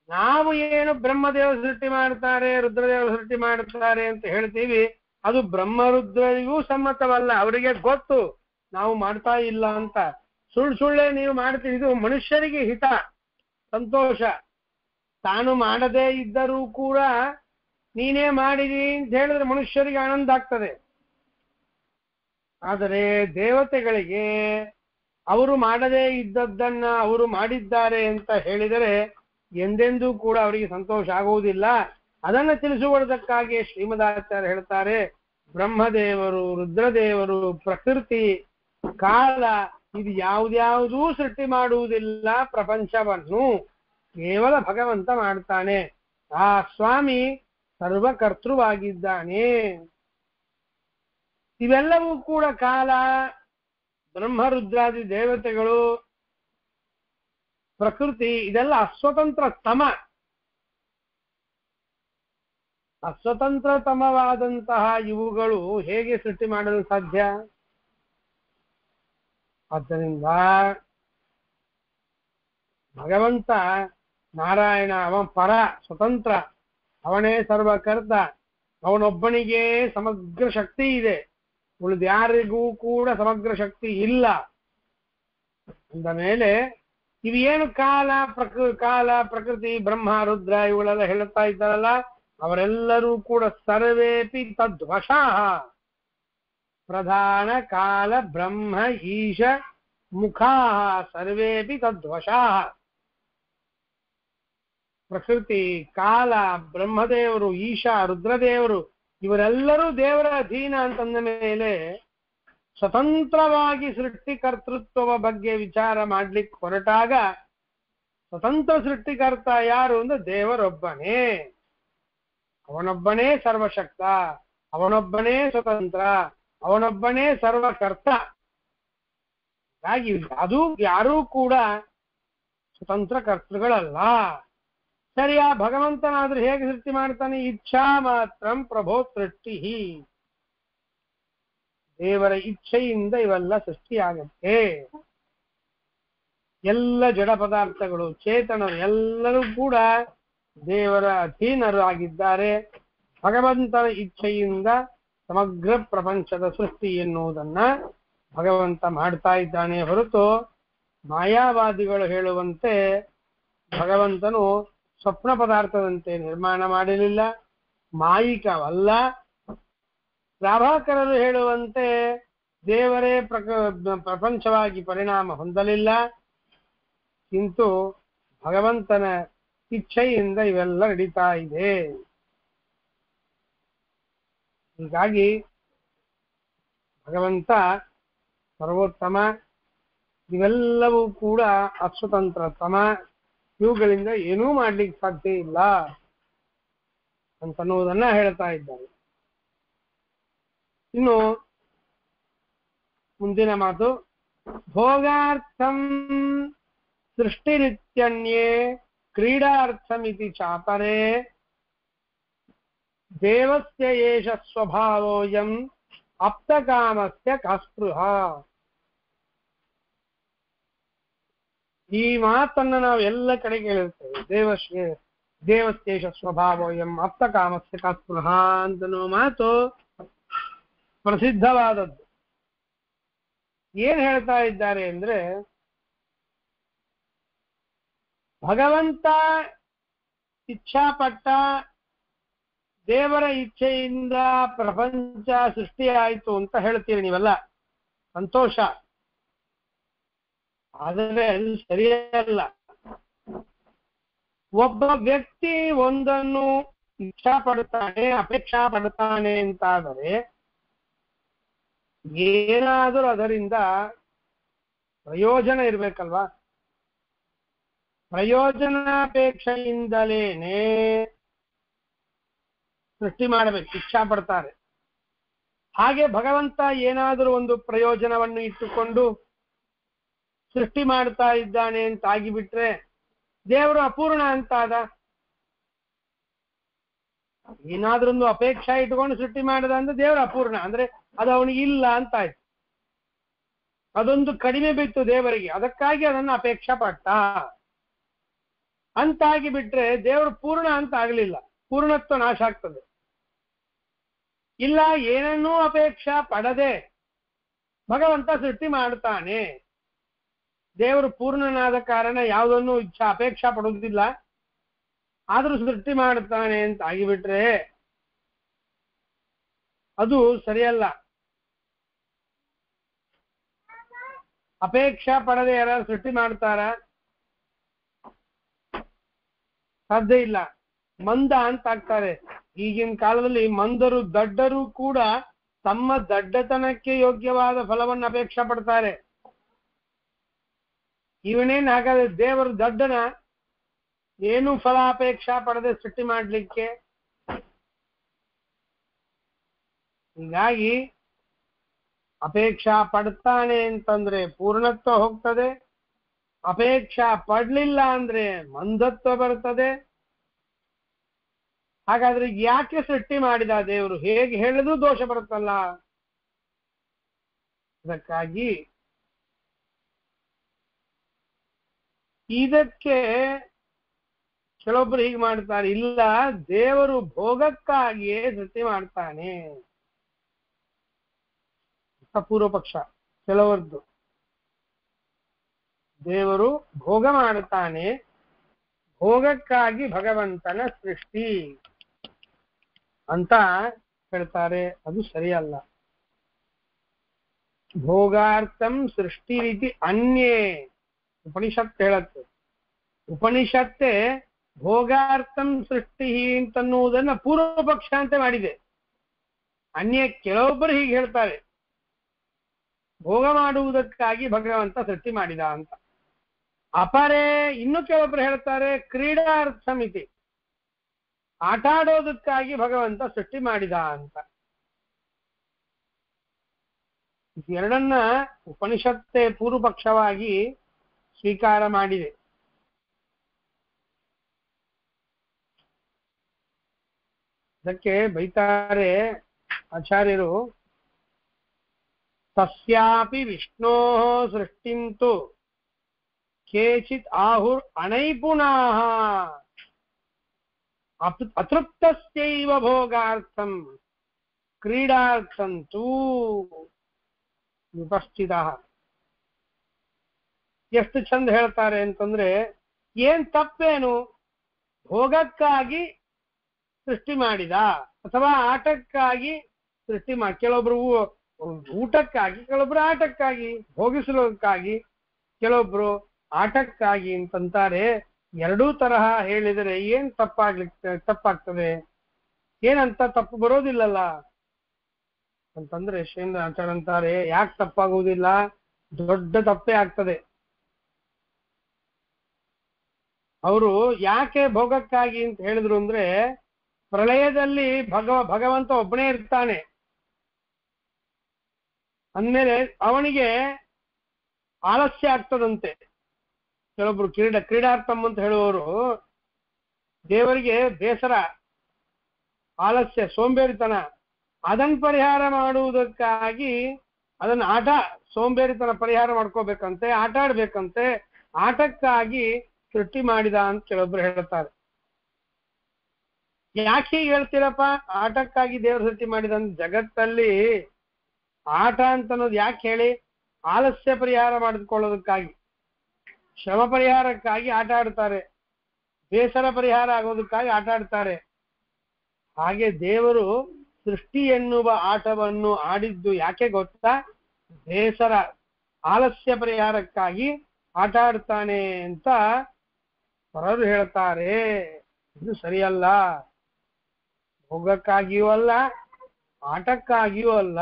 ನಾವು ಏನು ಬ್ರಹ್ಮದೇವ ಸೃಷ್ಟಿ ಮಾಡ್ತಾರೆ, ರುದ್ರದೇವ ಸೃಷ್ಟಿ ಮಾಡ್ತಾರೆ ಅಂತ ಹೇಳ್ತೀವಿ, ಅದು ಬ್ರಹ್ಮರುದ್ರರಿಗೂ ಸಮ್ಮತವಲ್ಲ. ಅವರಿಗೆ ಗೊತ್ತು ನಾವು ಮಾಡ್ತಾ ಇಲ್ಲ ಅಂತ. ಸುಳ್ಳೆ ನೀವು ಮಾಡ್ತೀರಿ, ಇದು ಮನುಷ್ಯರಿಗೆ ಹಿತ, ಸಂತೋಷ. ತಾನು ಮಾಡದೇ ಇದ್ದರೂ ಕೂಡ ನೀನೇ ಮಾಡಿದಿ ಅಂತ ಹೇಳಿದ್ರೆ ಮನುಷ್ಯರಿಗೆ ಆನಂದ ಆಗ್ತದೆ. ಆದರೆ ದೇವತೆಗಳಿಗೆ ಅವರು ಮಾಡದೇ ಇದ್ದದ್ದನ್ನ ಅವರು ಮಾಡಿದ್ದಾರೆ ಅಂತ ಹೇಳಿದರೆ ಎಂದೆಂದೂ ಕೂಡ ಅವರಿಗೆ ಸಂತೋಷ ಆಗುವುದಿಲ್ಲ. ಅದನ್ನು ತಿಳಿಸುವುದಕ್ಕಾಗಿ ಶ್ರೀಮದಾಚಾರ್ಯ ಹೇಳ್ತಾರೆ, ಬ್ರಹ್ಮದೇವರು, ರುದ್ರದೇವರು, ಪ್ರಕೃತಿ, ಕಾಲ ಇದು ಯಾವುದ್ಯಾವುದೂ ಸೃಷ್ಟಿ ಮಾಡುವುದಿಲ್ಲ. ಪ್ರಪಂಚವನ್ನು ಕೇವಲ ಭಗವಂತ ಮಾಡ್ತಾನೆ. ಆ ಸ್ವಾಮಿ ಸರ್ವಕರ್ತೃವಾಗಿದ್ದಾನೆ. ಇವೆಲ್ಲವೂ ಕೂಡ ಕಾಲ, ಬ್ರಹ್ಮ, ರುದ್ರಾದಿ ದೇವತೆಗಳು, ಪ್ರಕೃತಿ ಇದೆಲ್ಲ ಅಸ್ವತಂತ್ರ ತಮ. ಅಸ್ವತಂತ್ರತಮವಾದಂತಹ ಇವುಗಳು ಹೇಗೆ ಸೃಷ್ಟಿ ಮಾಡಲು ಸಾಧ್ಯ? ಆದ್ದರಿಂದ ಭಗವಂತ ನಾರಾಯಣ ಅವನ ಪರ, ಸ್ವತಂತ್ರ, ಅವನೇ ಸರ್ವಕರ್ತ, ಅವನೊಬ್ಬನಿಗೆ ಸಮಗ್ರ ಶಕ್ತಿ ಇದೆ, ಉಳಿದ್ಯಾರಿಗೂ ಕೂಡ ಸಮಗ್ರ ಶಕ್ತಿ ಇಲ್ಲ. ಅಂದ ಮೇಲೆ ಇವೇನು ಕಾಲ, ಪ್ರಕೃತಿ, ಬ್ರಹ್ಮ, ರುದ್ರ ಇವುಗಳೆಲ್ಲ ಹೇಳುತ್ತಾ ಇದ್ದಾರಲ್ಲ, ಅವರೆಲ್ಲರೂ ಕೂಡ ಸರ್ವೇಪಿ ತದ್ವಶಃ. ಪ್ರಧಾನ ಕಾಲ ಬ್ರಹ್ಮ ಈಶ ಮುಖಾ ಸರ್ವೇಪಿ ತದ್ವಶಃ. ಪ್ರಕೃತಿ, ಕಾಲ, ಬ್ರಹ್ಮದೇವರು, ಈಶ, ರುದ್ರದೇವರು ಇವರೆಲ್ಲರೂ ದೇವರ ಅಧೀನ ಅಂತಂದ ಮೇಲೆ ಸ್ವತಂತ್ರವಾಗಿ ಸೃಷ್ಟಿಕರ್ತೃತ್ವದ ಬಗ್ಗೆ ವಿಚಾರ ಮಾಡ್ಲಿಕ್ಕೆ ಹೊರಟಾಗ ಸ್ವತಂತ್ರ ಸೃಷ್ಟಿಕರ್ತ ಯಾರು ಅಂದ್ರೆ ದೇವರೊಬ್ಬನೇ. ಅವನೊಬ್ಬನೇ ಸರ್ವಶಕ್ತ, ಅವನೊಬ್ಬನೇ ಸ್ವತಂತ್ರ, ಅವನೊಬ್ಬನೇ ಸರ್ವಕರ್ತ. ಹಾಗಾಗಿ ಅದು ಯಾರೂ ಕೂಡ ಸ್ವತಂತ್ರ ಕರ್ತೃಗಳಲ್ಲ. ಸರಿ, ಆ ಭಗವಂತನಾದ್ರೂ ಹೇಗೆ ಸೃಷ್ಟಿ ಮಾಡ್ತಾನೆ? ಇಚ್ಛಾ ಮಾತ್ರಂ ಪ್ರಭೋ ಸೃಷ್ಟಿ. ದೇವರ ಇಚ್ಛೆಯಿಂದ ಇವೆಲ್ಲ ಸೃಷ್ಟಿಯಾಗತ್ತೆ. ಎಲ್ಲ ಜಡ ಪದಾರ್ಥಗಳು, ಚೇತನರು ಎಲ್ಲರೂ ಕೂಡ ದೇವರ ಅಧೀನರು ಆಗಿದ್ದಾರೆ. ಭಗವಂತನ ಇಚ್ಛೆಯಿಂದ ಸಮಗ್ರ ಪ್ರಪಂಚದ ಸೃಷ್ಟಿ ಎನ್ನುವುದನ್ನ ಭಗವಂತ ಮಾಡ್ತಾ ಇದ್ದಾನೆ ಹೊರತು ಮಾಯಾವಾದಿಗಳು ಹೇಳುವಂತೆ ಭಗವಂತನು ಸ್ವಪ್ನ ಪದಾರ್ಥದಂತೆ ನಿರ್ಮಾಣ ಮಾಡಲಿಲ್ಲ, ಮಾಯಿಕವಲ್ಲ. ಪ್ರಾಭಾಕರರು ಹೇಳುವಂತೆ ದೇವರೇ ಪ್ರಪಂಚವಾಗಿ ಪರಿಣಾಮ ಹೊಂದಲಿಲ್ಲ, ಕಿಂತು ಭಗವಂತನ ಇಚ್ಛೆಯಿಂದ ಇವೆಲ್ಲ ನಡೀತಾ ಇದೆ. ಹೀಗಾಗಿ ಭಗವಂತ ಸರ್ವೋತ್ತಮ, ಇವೆಲ್ಲವೂ ಕೂಡ ಅಸ್ವತಂತ್ರತಮ, ಇವುಗಳಿಂದ ಏನೂ ಮಾಡ್ಲಿಕ್ಕೆ ಸಾಧ್ಯ ಇಲ್ಲ ಅಂತನ್ನುವುದನ್ನ ಹೇಳ್ತಾ ಇದ್ದಾರೆ. ಇನ್ನು ಮುಂದಿನ ಮಾತು, ಭೋಗಾರ್ಥಂ ಸೃಷ್ಟಿರಿತ್ಯನ್ಯೇ ಕ್ರೀಡಾರ್ಥಮಿತಿ ಚಾಪರೇ ದೇವಸ್ಯ ಏಷ ಸ್ವಭಾವೋಯಂ ಅಪ್ತಕಾಮಸ್ಯ ಕಾಸ್ಪೃಹ. ಈ ಮಾತನ್ನ ನಾವು ಎಲ್ಲ ಕಡೆ ಕೇಳಿರ್ತೇವೆ. ದೇವಸ್ಯೇಷ ಸ್ವಭಾವೋಯಂ ಅಪ್ತಕಾಮಸ್ಯ ಕಾಸ್ಪೃಹ ಅಂತನ್ನುವ ಮಾತು ಪ್ರಸಿದ್ಧವಾದದ್ದು. ಏನ್ ಹೇಳ್ತಾ ಇದ್ದಾರೆ ಅಂದ್ರೆ, ಭಗವಂತ ಇಚ್ಛಾಪಟ್ಟ, ದೇವರ ಇಚ್ಛೆಯಿಂದ ಪ್ರಪಂಚ ಸೃಷ್ಟಿಯಾಯಿತು ಅಂತ ಹೇಳ್ತೀರಿ ನೀವೆಲ್ಲ, ಸಂತೋಷ. ಆದರೆ ಅದು ಸರಿಯಲ್ಲ. ಒಬ್ಬ ವ್ಯಕ್ತಿ ಒಂದನ್ನು ಇಚ್ಛಾ ಪಡ್ತಾನೆ, ಅಪೇಕ್ಷಾ ಪಡ್ತಾನೆ ಅಂತಾದರೆ ಏನಾದರೂ ಅದರಿಂದ ಪ್ರಯೋಜನ ಇರ್ಬೇಕಲ್ವಾ? ಪ್ರಯೋಜನಾಪೇಕ್ಷೆಯಿಂದಲೇನೆ ಸೃಷ್ಟಿ ಮಾಡಬೇಕು, ಇಚ್ಛಾ ಪಡ್ತಾರೆ. ಹಾಗೆ ಭಗವಂತ ಏನಾದರೂ ಒಂದು ಪ್ರಯೋಜನವನ್ನು ಇಟ್ಟುಕೊಂಡು ಸೃಷ್ಟಿ ಮಾಡ್ತಾ ಇದ್ದಾನೆ ಅಂತ ಆಗಿಬಿಟ್ರೆ ದೇವರು ಅಪೂರ್ಣ ಅಂತಾದ. ಏನಾದ್ರೊಂದು ಅಪೇಕ್ಷೆ ಇಟ್ಕೊಂಡು ಸೃಷ್ಟಿ ಮಾಡದ ಅಂದ್ರೆ ದೇವರು ಅಪೂರ್ಣ, ಅಂದ್ರೆ ಅದು ಅವನಿಗೆ ಇಲ್ಲ ಅಂತ ಆಯ್ತು. ಅದೊಂದು ಕಡಿಮೆ ಬಿತ್ತು ದೇವರಿಗೆ, ಅದಕ್ಕಾಗಿ ಅದನ್ನು ಅಪೇಕ್ಷಾ ಪಟ್ಟ ಅಂತಾಗಿ ಬಿಟ್ರೆ ದೇವರು ಪೂರ್ಣ ಅಂತ ಆಗಲಿಲ್ಲ, ಪೂರ್ಣತ್ವ ನಾಶ ಆಗ್ತದೆ. ಇಲ್ಲ, ಏನನ್ನೂ ಅಪೇಕ್ಷಾ ಪಡದೆ ಭಗವಂತ ಸೃಷ್ಟಿ ಮಾಡ್ತಾನೆ. ದೇವರು ಪೂರ್ಣನಾದ ಕಾರಣ ಯಾವುದನ್ನು ಇಚ್ಛಾ ಅಪೇಕ್ಷಾ ಪಡುವುದಿಲ್ಲ, ಆದ್ರೂ ಸೃಷ್ಟಿ ಮಾಡ್ತಾನೆ ಅಂತ ಆಗಿಬಿಟ್ರೆ ಅದು ಸರಿಯಲ್ಲ. ಅಪೇಕ್ಷಾ ಪಡದೆ ಯಾರು ಸೃಷ್ಟಿ ಮಾಡ್ತಾರ? ಸಾಧ್ಯ ಇಲ್ಲ. ಮಂದ ಅಂತ ಆಗ್ತಾರೆ. ಈಗಿನ ಕಾಲದಲ್ಲಿ ಮಂದರು ದಡ್ಡರು ಕೂಡ ತಮ್ಮ ದಡ್ಡತನಕ್ಕೆ ಯೋಗ್ಯವಾದ ಫಲವನ್ನು ಅಪೇಕ್ಷಾ ಪಡ್ತಾರೆ. ಇವನೇನ್ ಹಾಗಾದ್ರೆ ದೇವರು ದಡ್ಡನ? ಏನು ಫಲಾಪೇಕ್ಷಾ ಪಡದೆ ಸೃಷ್ಟಿ ಮಾಡ್ಲಿಕ್ಕೆ? ಹೀಗಾಗಿ ಅಪೇಕ್ಷಾ ಪಡ್ತಾನೆ ಅಂತಂದ್ರೆ ಪೂರ್ಣತ್ವ ಹೋಗ್ತದೆ, ಅಪೇಕ್ಷಾ ಪಡ್ಲಿಲ್ಲ ಅಂದ್ರೆ ಮಂದತ್ವ ಬರ್ತದೆ. ಹಾಗಾದ್ರೆ ಯಾಕೆ ಸೃಷ್ಟಿ ಮಾಡಿದ ದೇವರು? ಹೇಗೆ ಹೇಳಿದ್ರು ದೋಷ ಬರುತ್ತಲ್ಲ. ಅದಕ್ಕಾಗಿ ಇದಕ್ಕೆ ಕೆಲವೊಬ್ರು ಹೀಗೆ ಮಾಡ್ತಾರೆ, ಇಲ್ಲ ದೇವರು ಭೋಗಕ್ಕಾಗಿಯೇ ಸೃಷ್ಟಿ ಮಾಡ್ತಾನೆ. ಪೂರ್ವ ಪಕ್ಷ ಕೆಲವರದ್ದು. ದೇವರು ಭೋಗ ಮಾಡುತ್ತಾನೆ, ಭೋಗಕ್ಕಾಗಿ ಭಗವಂತನ ಸೃಷ್ಟಿ ಅಂತ ಹೇಳ್ತಾರೆ. ಅದು ಸರಿಯಲ್ಲ. ಭೋಗಾರ್ಥಂ ಸೃಷ್ಟಿ ರೀತಿ ಅನ್ಯೇ ಉಪನಿಷತ್ ಹೇಳತ್ತೆ. ಉಪನಿಷತ್ತೇ ಭೋಗಾರ್ಥಂ ಸೃಷ್ಟಿ ಅಂತನ್ನುವುದನ್ನ ಪೂರ್ವ ಪಕ್ಷ ಅಂತ ಮಾಡಿದೆ. ಅನ್ಯ ಕೆಲವೊಬ್ಬರು ಹೀಗೆ ಹೇಳ್ತಾರೆ, ಭೋಗ ಮಾಡುವುದಕ್ಕಾಗಿ ಭಗವಂತ ಸೃಷ್ಟಿ ಮಾಡಿದ ಅಂತ. ಅಪರೇ ಇನ್ನು ಕೆಲವೊಬ್ರು ಹೇಳ್ತಾರೆ ಕ್ರೀಡಾರ್ಥಮಿತಿ, ಆಟ ಆಡೋದಕ್ಕಾಗಿ ಭಗವಂತ ಸೃಷ್ಟಿ ಮಾಡಿದ ಅಂತ. ಎರಡನ್ನ ಉಪನಿಷತ್ತೇ ಪೂರ್ವ ಪಕ್ಷವಾಗಿ ಸ್ವೀಕಾರ ಮಾಡಿದೆ. ಅದಕ್ಕೆ ಬೈತಾರೆ ಆಚಾರ್ಯರು, ತಸ್ಯಾಪಿ ವಿಷ್ಣೋ ಸೃಷ್ಟಿಂತು ಕೇಚಿತ್ ಆಹುರ್ ಅನೈಪುನಾಃ ಅತೃಪ್ತಸ್ಯೈವ ಭೋಗಾರ್ಥಂ ಕ್ರೀಡಾರ್ಥಂತೂ ವಿಪಶ್ಚಿತಃ. ಎಷ್ಟು ಚಂದ ಹೇಳ್ತಾರೆ ಅಂತಂದ್ರೆ, ಏನ್ ತಪ್ಪೇನು? ಭೋಗಕ್ಕಾಗಿ ಸೃಷ್ಟಿ ಮಾಡಿದ ಅಥವಾ ಆಟಕ್ಕಾಗಿ ಸೃಷ್ಟಿ ಮಾಡಿ. ಕೆಲವೊಬ್ರು ಊಟಕ್ಕಾಗಿ, ಕೆಲವೊಬ್ರು ಆಟಕ್ಕಾಗಿ, ಭೋಗಿಸಲೋದಕ್ಕಾಗಿ, ಕೆಲವೊಬ್ರು ಆಟಕ್ಕಾಗಿ ಅಂತಂತಾರೆ. ಎರಡೂ ತರಹ ಹೇಳಿದರೆ ಏನ್ ತಪ್ಪಾಗ್ತದೆ? ಏನಂತ ತಪ್ಪು ಬರೋದಿಲ್ಲಲ್ಲ ಅಂತಂದ್ರೆ ಶ್ರೀಂದ್ರ ಆಚಾರ್ಯ ಅಂತಾರೆ, ಯಾಕೆ ತಪ್ಪಾಗುವುದಿಲ್ಲ? ದೊಡ್ಡ ತಪ್ಪೇ ಆಗ್ತದೆ. ಅವರು ಯಾಕೆ ಭೋಗಕ್ಕಾಗಿ ಅಂತ ಹೇಳಿದ್ರು ಅಂದ್ರೆ, ಪ್ರಳಯದಲ್ಲಿ ಭಗವಂತ ಒಬ್ಬನೇ ಇರ್ತಾನೆ ಅಂದ್ಮೇಲೆ ಅವನಿಗೆ ಆಲಸ್ಯ ಆಗ್ತದಂತೆ. ಕೆಲವೊಬ್ರು ಕ್ರೀಡಾರ್ಥಂ ಅಂತ ಹೇಳುವವರು ದೇವರಿಗೆ ಬೇಸರ, ಆಲಸ್ಯ, ಸೋಂಬೇರಿತನ, ಅದನ್ನ ಪರಿಹಾರ ಮಾಡುವುದಕ್ಕಾಗಿ ಅದನ್ನ ಸೋಂಬೇರಿತನ ಪರಿಹಾರ ಮಾಡ್ಕೋಬೇಕಂತೆ, ಆಟ ಆಡ್ಬೇಕಂತೆ, ಆಟಕ್ಕಾಗಿ ಸೃಷ್ಟಿ ಮಾಡಿದ ಅಂತ ಕೆಲವೊಬ್ರು ಹೇಳ್ತಾರೆ. ಯಾಕೆ ಹೀಗೆ ಹೇಳ್ತೀರಪ್ಪ? ಆಟಕ್ಕಾಗಿ ದೇವರು ಸೃಷ್ಟಿ ಮಾಡಿದ ಅಂತ. ಜಗತ್ತಲ್ಲಿ ಆಟ ಅಂತ ಅನ್ನೋದು ಯಾಕೆ ಹೇಳಿ? ಆಲಸ್ಯ ಪರಿಹಾರ ಮಾಡಿಕೊಳ್ಳೋದಕ್ಕಾಗಿ, ಶ್ರಮ ಪರಿಹಾರಕ್ಕಾಗಿ ಆಟ ಆಡ್ತಾರೆ, ಬೇಸರ ಪರಿಹಾರ ಆಗೋದಕ್ಕಾಗಿ ಆಟ ಆಡ್ತಾರೆ. ಹಾಗೆ ದೇವರು ಸೃಷ್ಟಿ ಎನ್ನುವ ಆಟವನ್ನು ಆಡಿದ್ದು ಯಾಕೆ ಗೊತ್ತಾ? ಬೇಸರ, ಆಲಸ್ಯ ಪರಿಹಾರಕ್ಕಾಗಿ ಆಟ ಆಡ್ತಾನೆ ಅಂತ ಹೊರರು ಹೇಳ್ತಾರೆ. ಇದು ಸರಿಯಲ್ಲ. ಭೋಗಕ್ಕಾಗಿಯೂ ಅಲ್ಲ, ಆಟಕ್ಕಾಗಿಯೂ ಅಲ್ಲ.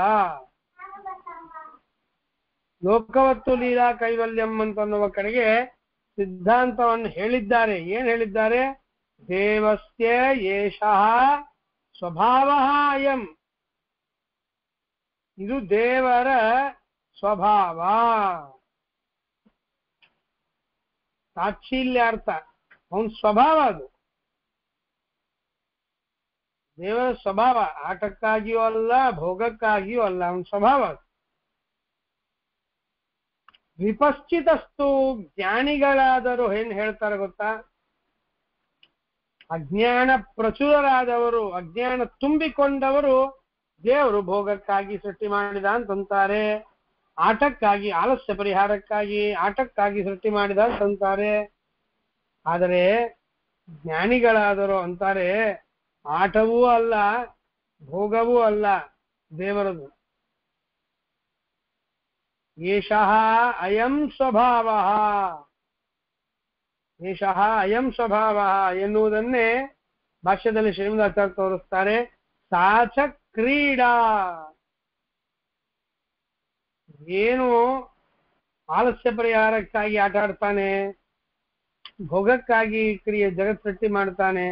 ಲೋಕವತ್ತು ಲೀಲಾ ಕೈವಲ್ಯಂ ಅಂತನ್ನುವ ಕಡೆಗೆ ಸಿದ್ಧಾಂತವನ್ನು ಹೇಳಿದ್ದಾರೆ. ಏನ್ ಹೇಳಿದ್ದಾರೆ? ದೇವಸ್ಯ ಏಷಃ ಸ್ವಭಾವಃ ಅಯಂ. ಇದು ದೇವರ ಸ್ವಭಾವ, ತಾಚ್ಛೀಲ್ಯಾರ್ಥ. ಅವನ ಸ್ವಭಾವ ಅದು, ದೇವರ ಸ್ವಭಾವ. ಆಟಕ್ಕಾಗಿಯೂ ಅಲ್ಲ, ಭೋಗಕ್ಕಾಗಿಯೂ ಅಲ್ಲ, ಅವನ ಸ್ವಭಾವ. ವಿಪಶ್ಚಿತಸ್ತು, ಜ್ಞಾನಿಗಳಾದರೂ ಏನ್ ಹೇಳ್ತಾರೆ ಗೊತ್ತಾ? ಅಜ್ಞಾನ ಪ್ರಚುರರಾದವರು, ಅಜ್ಞಾನ ತುಂಬಿಕೊಂಡವರು ದೇವರು ಭೋಗಕ್ಕಾಗಿ ಸೃಷ್ಟಿ ಮಾಡಿದ ಅಂತಂತಾರೆ. ಆಟಕ್ಕಾಗಿ, ಆಲಸ್ಯ ಪರಿಹಾರಕ್ಕಾಗಿ, ಆಟಕ್ಕಾಗಿ ಸೃಷ್ಟಿ ಮಾಡಿದ ಅಂತಾರೆ. ಆದರೆ ಜ್ಞಾನಿಗಳಾದರೂ ಅಂತಾರೆ ಆಟವೂ ಅಲ್ಲ ಭೋಗವೂ ಅಲ್ಲ ದೇವರದು. ಏಷಃ ಅಯಂ ಸ್ವಭಾವಃ, ಏಷಃ ಅಯಂ ಸ್ವಭಾವಃ ಎನ್ನುವುದನ್ನೇ ಭಾಷ್ಯದಲ್ಲಿ ಶ್ರೀಮದಾಚಾರ್ಯ ತೋರಿಸ್ತಾರೆ. ಸಾಚ ಕ್ರೀಡಾ, ಏನು ಆಲಸ್ಯ ಪರಿಹಾರಕ್ಕಾಗಿ ಆಟ ಆಡ್ತಾನೆ, ಭೋಗಕ್ಕಾಗಿ ಕ್ರಿಯೆ ಜಗತ್ ಸೃಷ್ಟಿ ಮಾಡ್ತಾನೆ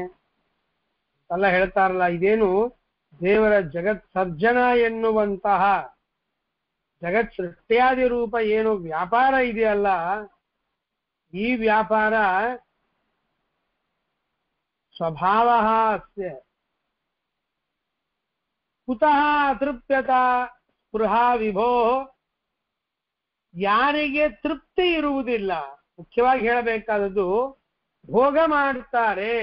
ಎಲ್ಲ ಹೇಳ್ತಾರಲ್ಲ, ಇದೇನು ದೇವರ ಜಗತ್ ಸರ್ಜನ ಎನ್ನುವಂತಹ ಜಗತ್ ಸೃಷ್ಟಿಯಾದಿ ರೂಪ ಏನು ವ್ಯಾಪಾರ ಇದೆಯಲ್ಲ, ಈ ವ್ಯಾಪಾರ ಸ್ವಭಾವ ಅಸ್ಯ. ಕುತಃ ಅತೃಪ್ಯತಾ ಸ್ಪೃಹಾ ವಿಭೋ, ಯಾರಿಗೆ ತೃಪ್ತಿ ಇರುವುದಿಲ್ಲ, ಮುಖ್ಯವಾಗಿ ಹೇಳಬೇಕಾದದ್ದು ಭೋಗ ಮಾಡ್ತಾರೆ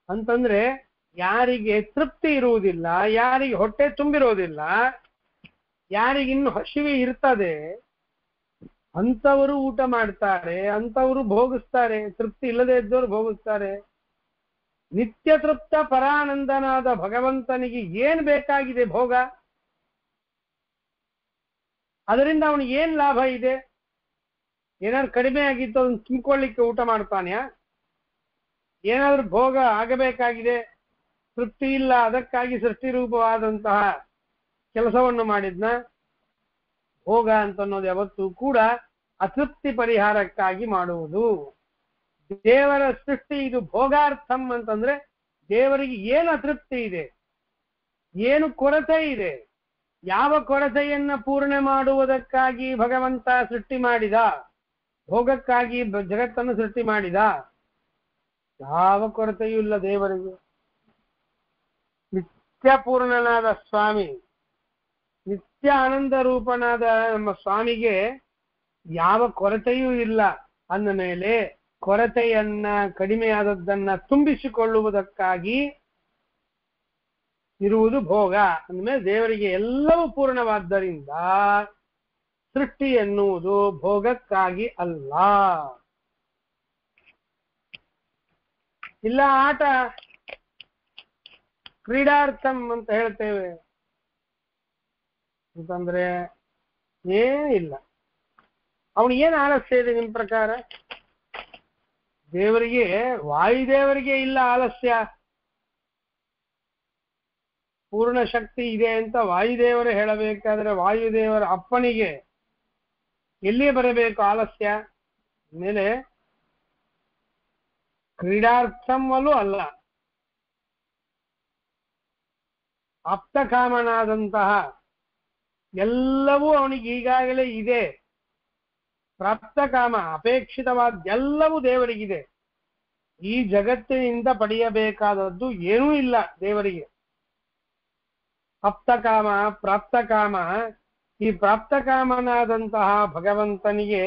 ಅಂತಂದ್ರೆ ಯಾರಿಗೆ ತೃಪ್ತಿ ಇರುವುದಿಲ್ಲ, ಯಾರಿಗೆ ಹೊಟ್ಟೆ ತುಂಬಿರೋದಿಲ್ಲ, ಯಾರಿಗಿನ್ನು ಹಸಿವೆ ಇರ್ತದೆ ಅಂಥವರು ಊಟ ಮಾಡ್ತಾರೆ, ಅಂಥವರು ಭೋಗಿಸ್ತಾರೆ. ತೃಪ್ತಿ ಇಲ್ಲದೆ ಇದ್ದವರು ಭೋಗಿಸ್ತಾರೆ. ನಿತ್ಯ ತೃಪ್ತ ಪರಾನಂದನಾದ ಭಗವಂತನಿಗೆ ಏನ್ ಬೇಕಾಗಿದೆ ಭೋಗ, ಅದರಿಂದ ಅವನಿಗೆ ಏನ್ ಲಾಭ ಇದೆ? ಏನಾದ್ರು ಕಡಿಮೆ ಆಗಿತ್ತು ಅದನ್ನು ತುಂಬಿಕೊಳ್ಳಿಕ್ಕೆ ಊಟ ಮಾಡ್ತಾನೆಯಾ? ಏನಾದ್ರೂ ಭೋಗ ಆಗಬೇಕಾಗಿದೆ, ತೃಪ್ತಿ ಇಲ್ಲ, ಅದಕ್ಕಾಗಿ ಸೃಷ್ಟಿ ರೂಪವಾದಂತಹ ಕೆಲಸವನ್ನು ಮಾಡಿದ್ನ? ಭೋಗ ಅಂತನ್ನೋದು ಯಾವತ್ತೂ ಕೂಡ ಅತೃಪ್ತಿ ಪರಿಹಾರಕ್ಕಾಗಿ ಮಾಡುವುದು. ದೇವರ ಸೃಷ್ಟಿ ಇದು ಭೋಗಾರ್ಥಂ ಅಂತಂದ್ರೆ ದೇವರಿಗೆ ಏನು ಅತೃಪ್ತಿ ಇದೆ, ಏನು ಕೊರತೆ ಇದೆ, ಯಾವ ಕೊರತೆಯನ್ನ ಪೂರ್ಣ ಮಾಡುವುದಕ್ಕಾಗಿ ಭಗವಂತ ಸೃಷ್ಟಿ ಮಾಡಿದ, ಭೋಗಕ್ಕಾಗಿ ಜಗತ್ತನ್ನು ಸೃಷ್ಟಿ ಮಾಡಿದ? ಯಾವ ಕೊರತೆಯೂ ಇಲ್ಲ ದೇವರಿಗೆ. ನಿತ್ಯ ಪೂರ್ಣನಾದ ಸ್ವಾಮಿ, ನಿತ್ಯ ಆನಂದ ರೂಪನಾದ ನಮ್ಮ ಸ್ವಾಮಿಗೆ ಯಾವ ಕೊರತೆಯೂ ಇಲ್ಲ ಅಂದ ಮೇಲೆ ಕೊರತೆಯನ್ನ ಕಡಿಮೆಯಾದದ್ದನ್ನ ತುಂಬಿಸಿಕೊಳ್ಳುವುದಕ್ಕಾಗಿ ಇರುವುದು ಭೋಗ ಅಂದಮೇಲೆ ದೇವರಿಗೆ ಎಲ್ಲವೂ ಪೂರ್ಣವಾದ್ದರಿಂದ ಸೃಷ್ಟಿ ಎನ್ನುವುದು ಭೋಗಕ್ಕಾಗಿ ಅಲ್ಲ. ಇಲ್ಲ ಆಟ ಕ್ರೀಡಾರ್ಥಂ ಅಂತ ಹೇಳ್ತೇವೆ ಅಂತಂದ್ರೆ ಏನಿಲ್ಲ. ಅವನಿಗೇನು ಆಲಸ್ಯ ಇದೆ ನಿಮ್ ಪ್ರಕಾರ? ದೇವರಿಗೆ, ವಾಯುದೇವರಿಗೆ ಇಲ್ಲ ಆಲಸ್ಯ, ಪೂರ್ಣ ಶಕ್ತಿ ಇದೆ ಅಂತ ವಾಯುದೇವರು ಹೇಳಬೇಕಾದ್ರೆ ವಾಯುದೇವರ ಅಪ್ಪನಿಗೆ ಎಲ್ಲಿ ಬರಬೇಕು ಆಲಸ್ಯ? ಮೇಲೆ ಕ್ರೀಡಾರ್ಥಮಲ್ಲೂ ಅಲ್ಲ, ಆಪ್ತಕಾಮನಾದಂತಹ ಎಲ್ಲವೂ ಅವನಿಗೆ ಈಗಾಗಲೇ ಇದೆ. ಪ್ರಾಪ್ತಕಾಮ ಅಪೇಕ್ಷಿತವಾದ ಎಲ್ಲವೂ ದೇವರಿಗಿದೆ. ಈ ಜಗತ್ತಿನಿಂದ ಪಡೆಯಬೇಕಾದದ್ದು ಏನೂ ಇಲ್ಲ ದೇವರಿಗೆ. ಆಪ್ತಕಾಮ ಪ್ರಾಪ್ತಕಾಮ, ಈ ಪ್ರಾಪ್ತಕಾಮನಾದಂತಹ ಭಗವಂತನಿಗೆ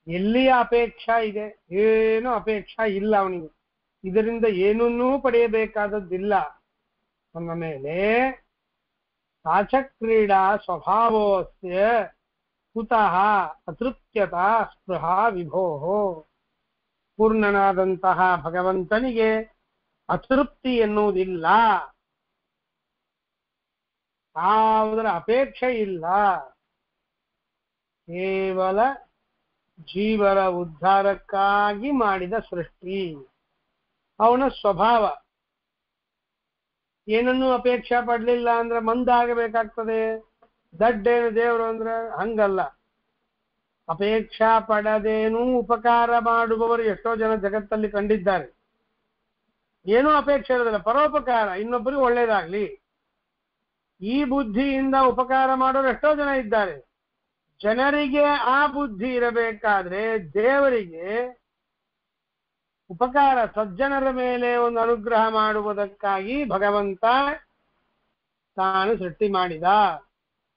ಎಲ್ಲಿಯ ಅಪೇಕ್ಷಾ ಇದೆ? ಏನು ಅಪೇಕ್ಷಾ ಇಲ್ಲ ಅವನಿಗೆ. ಇದರಿಂದ ಏನನ್ನೂ ಪಡೆಯಬೇಕಾದದ್ದಿಲ್ಲ ಅಂದ ಮೇಲೆ ಸಾಚ ಕ್ರೀಡಾ ಸ್ವಭಾವೋಸ್ಯ ಕುತಃ ಅತೃಪ್ಯತಾ ಸ್ಪೃಹಾ ವಿಭೋಹೋ. ಪೂರ್ಣನಾದಂತಹ ಭಗವಂತನಿಗೆ ಅತೃಪ್ತಿ ಎನ್ನುವುದಿಲ್ಲ, ಯಾವುದರ ಅಪೇಕ್ಷೆ ಇಲ್ಲ. ಕೇವಲ ಜೀವರ ಉದ್ಧಾರಕ್ಕಾಗಿ ಮಾಡಿದ ಸೃಷ್ಟಿ ಅವನ ಸ್ವಭಾವ. ಏನನ್ನೂ ಅಪೇಕ್ಷೆ ಪಡ್ಲಿಲ್ಲ ಅಂದ್ರೆ ಮಂದಾಗಬೇಕಾಗ್ತದೆ. ದಡ್ಡೇನು ದೇವರು ಅಂದ್ರೆ ಹಂಗಲ್ಲ. ಅಪೇಕ್ಷಾ ಪಡದೇನೂ ಉಪಕಾರ ಮಾಡುವವರು ಎಷ್ಟೋ ಜನ ಜಗತ್ತಲ್ಲಿ ಕಂಡಿದ್ದಾರೆ. ಏನೂ ಅಪೇಕ್ಷೆ ಇರೋದಿಲ್ಲ, ಪರೋಪಕಾರ, ಇನ್ನೊಬ್ಬರಿಗೆ ಒಳ್ಳೇದಾಗ್ಲಿ, ಈ ಬುದ್ಧಿಯಿಂದ ಉಪಕಾರ ಮಾಡೋರು ಎಷ್ಟೋ ಜನ ಇದ್ದಾರೆ. ಜನರಿಗೆ ಆ ಬುದ್ಧಿ ಇರಬೇಕಾದ್ರೆ ದೇವರಿಗೆ ಉಪಕಾರ, ಸಜ್ಜನರ ಮೇಲೆ ಒಂದು ಅನುಗ್ರಹ ಮಾಡುವುದಕ್ಕಾಗಿ ಭಗವಂತ ತಾನು ಸೃಷ್ಟಿ ಮಾಡಿದ.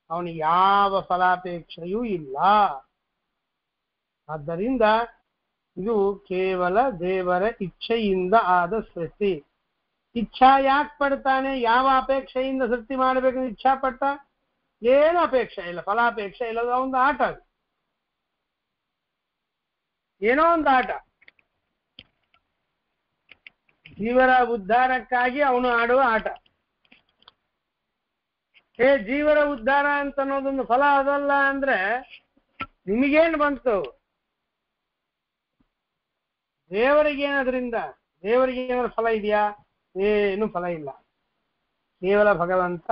ಅವನಿಗೆ ಯಾವ ಫಲಾಪೇಕ್ಷೆಯೂ ಇಲ್ಲ. ಆದ್ದರಿಂದ ಇದು ಕೇವಲ ದೇವರ ಇಚ್ಛೆಯಿಂದ ಆದ ಸೃಷ್ಟಿ. ಇಚ್ಛಾ ಯಾಕೆ ಪಡ್ತಾನೆ? ಯಾವ ಅಪೇಕ್ಷೆಯಿಂದ ಸೃಷ್ಟಿ ಮಾಡಬೇಕು ಇಚ್ಛಾ ಪಟ್ಟ? ಏನು ಅಪೇಕ್ಷೆ ಇಲ್ಲ, ಫಲಾಪೇಕ್ಷೆ ಇಲ್ಲದ ಒಂದು ಆಟ ಅದು. ಏನೋ ಒಂದು ಆಟ. ಜೀವರ ಉದ್ಧಾರಕ್ಕಾಗಿ ಅವನು ಆಡುವ ಆಟ. ಜೀವರ ಉದ್ಧಾರ ಅಂತ ಅನ್ನೋದೊಂದು ಫಲ ಅದಲ್ಲ ಅಂದ್ರೆ ನಿಮಗೇನು ಬಂತು? ದೇವರಿಗೇನದ್ರಿಂದ? ದೇವರಿಗೇನಾದ್ರು ಫಲ ಇದೆಯಾ? ಏನು ಫಲ ಇಲ್ಲ. ಕೇವಲ ಭಗವಂತ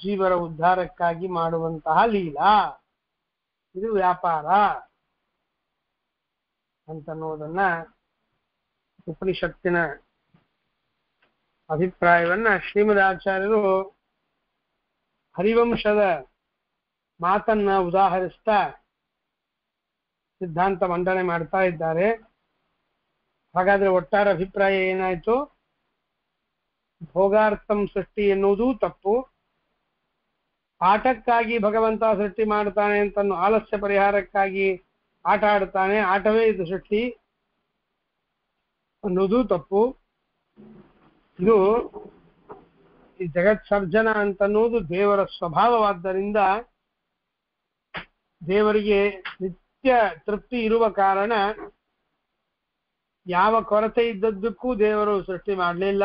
ಜೀವರ ಉದ್ಧಾರಕ್ಕಾಗಿ ಮಾಡುವಂತಹ ಲೀಲಾ, ಇದು ವ್ಯಾಪಾರ ಅಂತನ್ನೋದನ್ನ ಉಪನಿಷತ್ತಿನ ಅಭಿಪ್ರಾಯವನ್ನ ಶ್ರೀಮದಾಚಾರ್ಯರು ಹರಿವಂಶದ ಮಾತನ್ನ ಉದಾಹರಿಸ್ತಾ ಸಿದ್ಧಾಂತ ಮಂಡನೆ ಮಾಡ್ತಾ ಇದ್ದಾರೆ. ಹಾಗಾದ್ರೆ ಒಟ್ಟಾರೆ ಅಭಿಪ್ರಾಯ ಏನಾಯ್ತು? ಭೋಗಾರ್ಥಂ ಸೃಷ್ಟಿ ಎನ್ನುವುದೂ ತಪ್ಪು, ಆಟಕ್ಕಾಗಿ ಭಗವಂತ ಸೃಷ್ಟಿ ಮಾಡ್ತಾನೆ ಅಂತ ಆಲಸ್ಯ ಪರಿಹಾರಕ್ಕಾಗಿ ಆಟ ಆಡ್ತಾನೆ, ಆಟವೇ ಇದು ಸೃಷ್ಟಿ ಅನ್ನೋದು ತಪ್ಪು. ಇದು ಈ ಜಗತ್ ಸರ್ಜನ ಅಂತನ್ನುವುದು ದೇವರ ಸ್ವಭಾವವಾದ್ದರಿಂದ ದೇವರಿಗೆ ನಿತ್ಯ ತೃಪ್ತಿ ಇರುವ ಕಾರಣ ಯಾವ ಕೊರತೆ ಇದ್ದದ್ದಕ್ಕೂ ದೇವರು ಸೃಷ್ಟಿ ಮಾಡಲಿಲ್ಲ,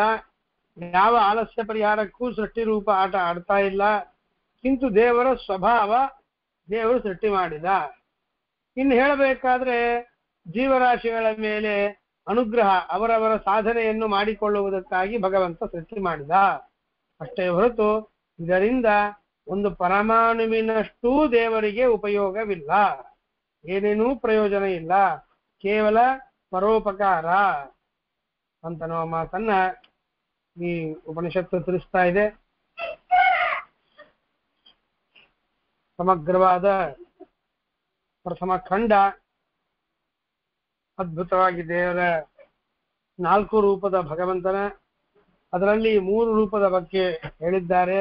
ಯಾವ ಆಲಸ್ಯ ಪರಿಹಾರಕ್ಕೂ ಸೃಷ್ಟಿ ರೂಪ ಆಟ ಆಡ್ತಾ ಇಲ್ಲ. ಕಿಂತು ದೇವರ ಸ್ವಭಾವ ದೇವರು ಸೃಷ್ಟಿ ಮಾಡಿದ. ಇನ್ನು ಹೇಳಬೇಕಾದ್ರೆ ಜೀವರಾಶಿಗಳ ಮೇಲೆ ಅನುಗ್ರಹ, ಅವರವರ ಸಾಧನೆಯನ್ನು ಮಾಡಿಕೊಳ್ಳುವುದಕ್ಕಾಗಿ ಭಗವಂತ ಸೃಷ್ಟಿ ಮಾಡಿದ ಅಷ್ಟೇ ಹೊರತು ಇದರಿಂದ ಒಂದು ಪರಮಾಣುವಿನಷ್ಟೂ ದೇವರಿಗೆ ಉಪಯೋಗವಿಲ್ಲ, ಏನೇನೂ ಪ್ರಯೋಜನ ಇಲ್ಲ, ಕೇವಲ ಪರೋಪಕಾರ ಅಂತ ನಾವು ಮಾತನ್ನ ಈ ಉಪನಿಷತ್ತು ತಿಳಿಸ್ತಾ ಇದೆ. ಸಮಗ್ರವಾದ ಪ್ರಥಮ ಖಂಡ ಅದ್ಭುತವಾಗಿ ದೇವರ 4 ರೂಪದ ಭಗವಂತನ, ಅದರಲ್ಲಿ 3 ರೂಪದ ಬಗ್ಗೆ ಹೇಳಿದ್ದಾರೆ.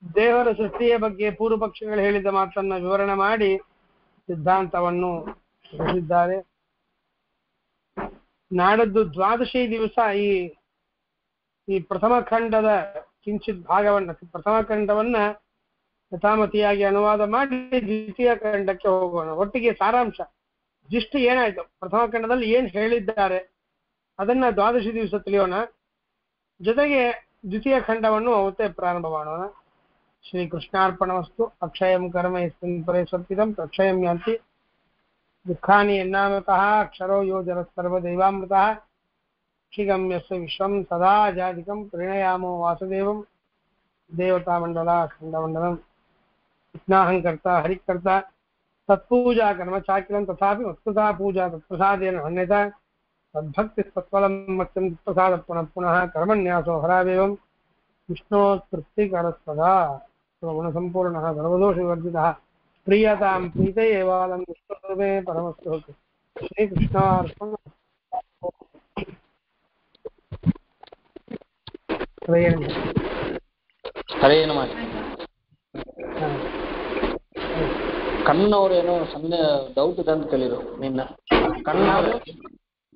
ದೇವರ ಸೃಷ್ಟಿಯ ಬಗ್ಗೆ ಪೂರ್ವ ಪಕ್ಷಗಳು ಹೇಳಿದ ಮಾತನ್ನ ವಿವರಣೆ ಮಾಡಿ ಸಿದ್ಧಾಂತವನ್ನು ತಿಳಿಸಿದ್ದಾರೆ. ನಾಡದ್ದು ದ್ವಾದಶಿ ದಿವಸ ಈ ಪ್ರಥಮ ಖಂಡದ ಕಿಂಚಿತ್ ಭಾಗವನ್ನ, ಪ್ರಥಮ ಖಂಡವನ್ನ ಯಥಾಮತಿಯಾಗಿ ಅನುವಾದ ಮಾಡಿ ದ್ವಿತೀಯ ಖಂಡಕ್ಕೆ ಹೋಗೋಣ. ಒಟ್ಟಿಗೆ ಸಾರಾಂಶ ಜಿಷ್ಟು ಏನಾಯ್ತು, ಪ್ರಥಮ ಖಂಡದಲ್ಲಿ ಏನ್ ಹೇಳಿದ್ದಾರೆ ಅದನ್ನ ದ್ವಾದಶಿ ದಿವಸ ತಿಳಿಯೋಣ. ಜೊತೆಗೆ ದ್ವಿತೀಯ ಖಂಡವನ್ನು ಅವತ್ತೇ ಪ್ರಾರಂಭ ಮಾಡೋಣ. ಶ್ರೀ ಕೃಷ್ಣಾರ್ಪಣಮಸ್ತು. ಅಕ್ಷಯಂ ಕರ್ಮ ಯಸ್ಮಿನ್ ಪರೇ ಸ್ವರ್ಪಿತಂ ಅಕ್ಷಯಂ ಯಾಂತಿ ದುಃಖಾನಿ ಯನ್ನಾಮತಃ ಅಕ್ಷರೋ ಯೋಜನ ಸರ್ವದೈವಾಮೃತಃ ಕ್ಷಿಗಮ್ಯಸ್ಯ ವಿಶ್ವಂ ಸದಾ ಜಾತಿಕಂ ಪ್ರಣಯಾಮೋ ವಾಸುದೇವಂ ದೇವತಾಮಂಡಲ ಖಂಡಮಂಡಲಂ ವಿಘ್ನಾಹಂಕರ್ತ ಹರಿಕರ್ತ ತತ್ಪೂಜಾ ಕರ್ಮ ಚಾಕಿಲಂ ತಥಾಪಿ ವಸ್ತುತಾ ಪೂಜಾ ತತ್ಪ್ರಸಾದೇನ ಅನ್ಯತ ತದ್ಭಕ್ತಿ ತತ್ಫಲಂ ಮತ್ಯಂ ಪ್ರಸಾದ ಪುನಃ ಪುನಃ ಕರ್ಮನ್ಯಾಸೋ ಹರಾವೇವಂ ವಿಷ್ಣೋ ತೃಪ್ತಿಕರಸ್ತದಾ ಗುಣಸಂಪೂರ್ಣಃ ಸರ್ವದೋಷವಿವರ್ಜಿತಃ ಪ್ರಿಯತಾಂ ಪ್ರೀತೆ ಏವಾಲಂ ವಿಷ್ಣುರ್ಮೇ ಪರಮಸ್ತು. ಶ್ರೀಕೃಷ್ಣಾರ್ಪಣ. ಹರೇ ನಮಃ. ಕಣ್ಣವ್ರೇನೋ ಸಣ್ಣ ಡೌಟ್ ಇದೆ ಅಂತ ಕೇಳಿದ್ರು ನಿನ್ನ. ಕಣ್ಣವ್ರು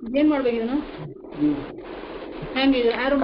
ಏನ್ ಮಾಡ್ಬೇಕಿದನು ಹೆಂಗಿದೆ ಯಾರು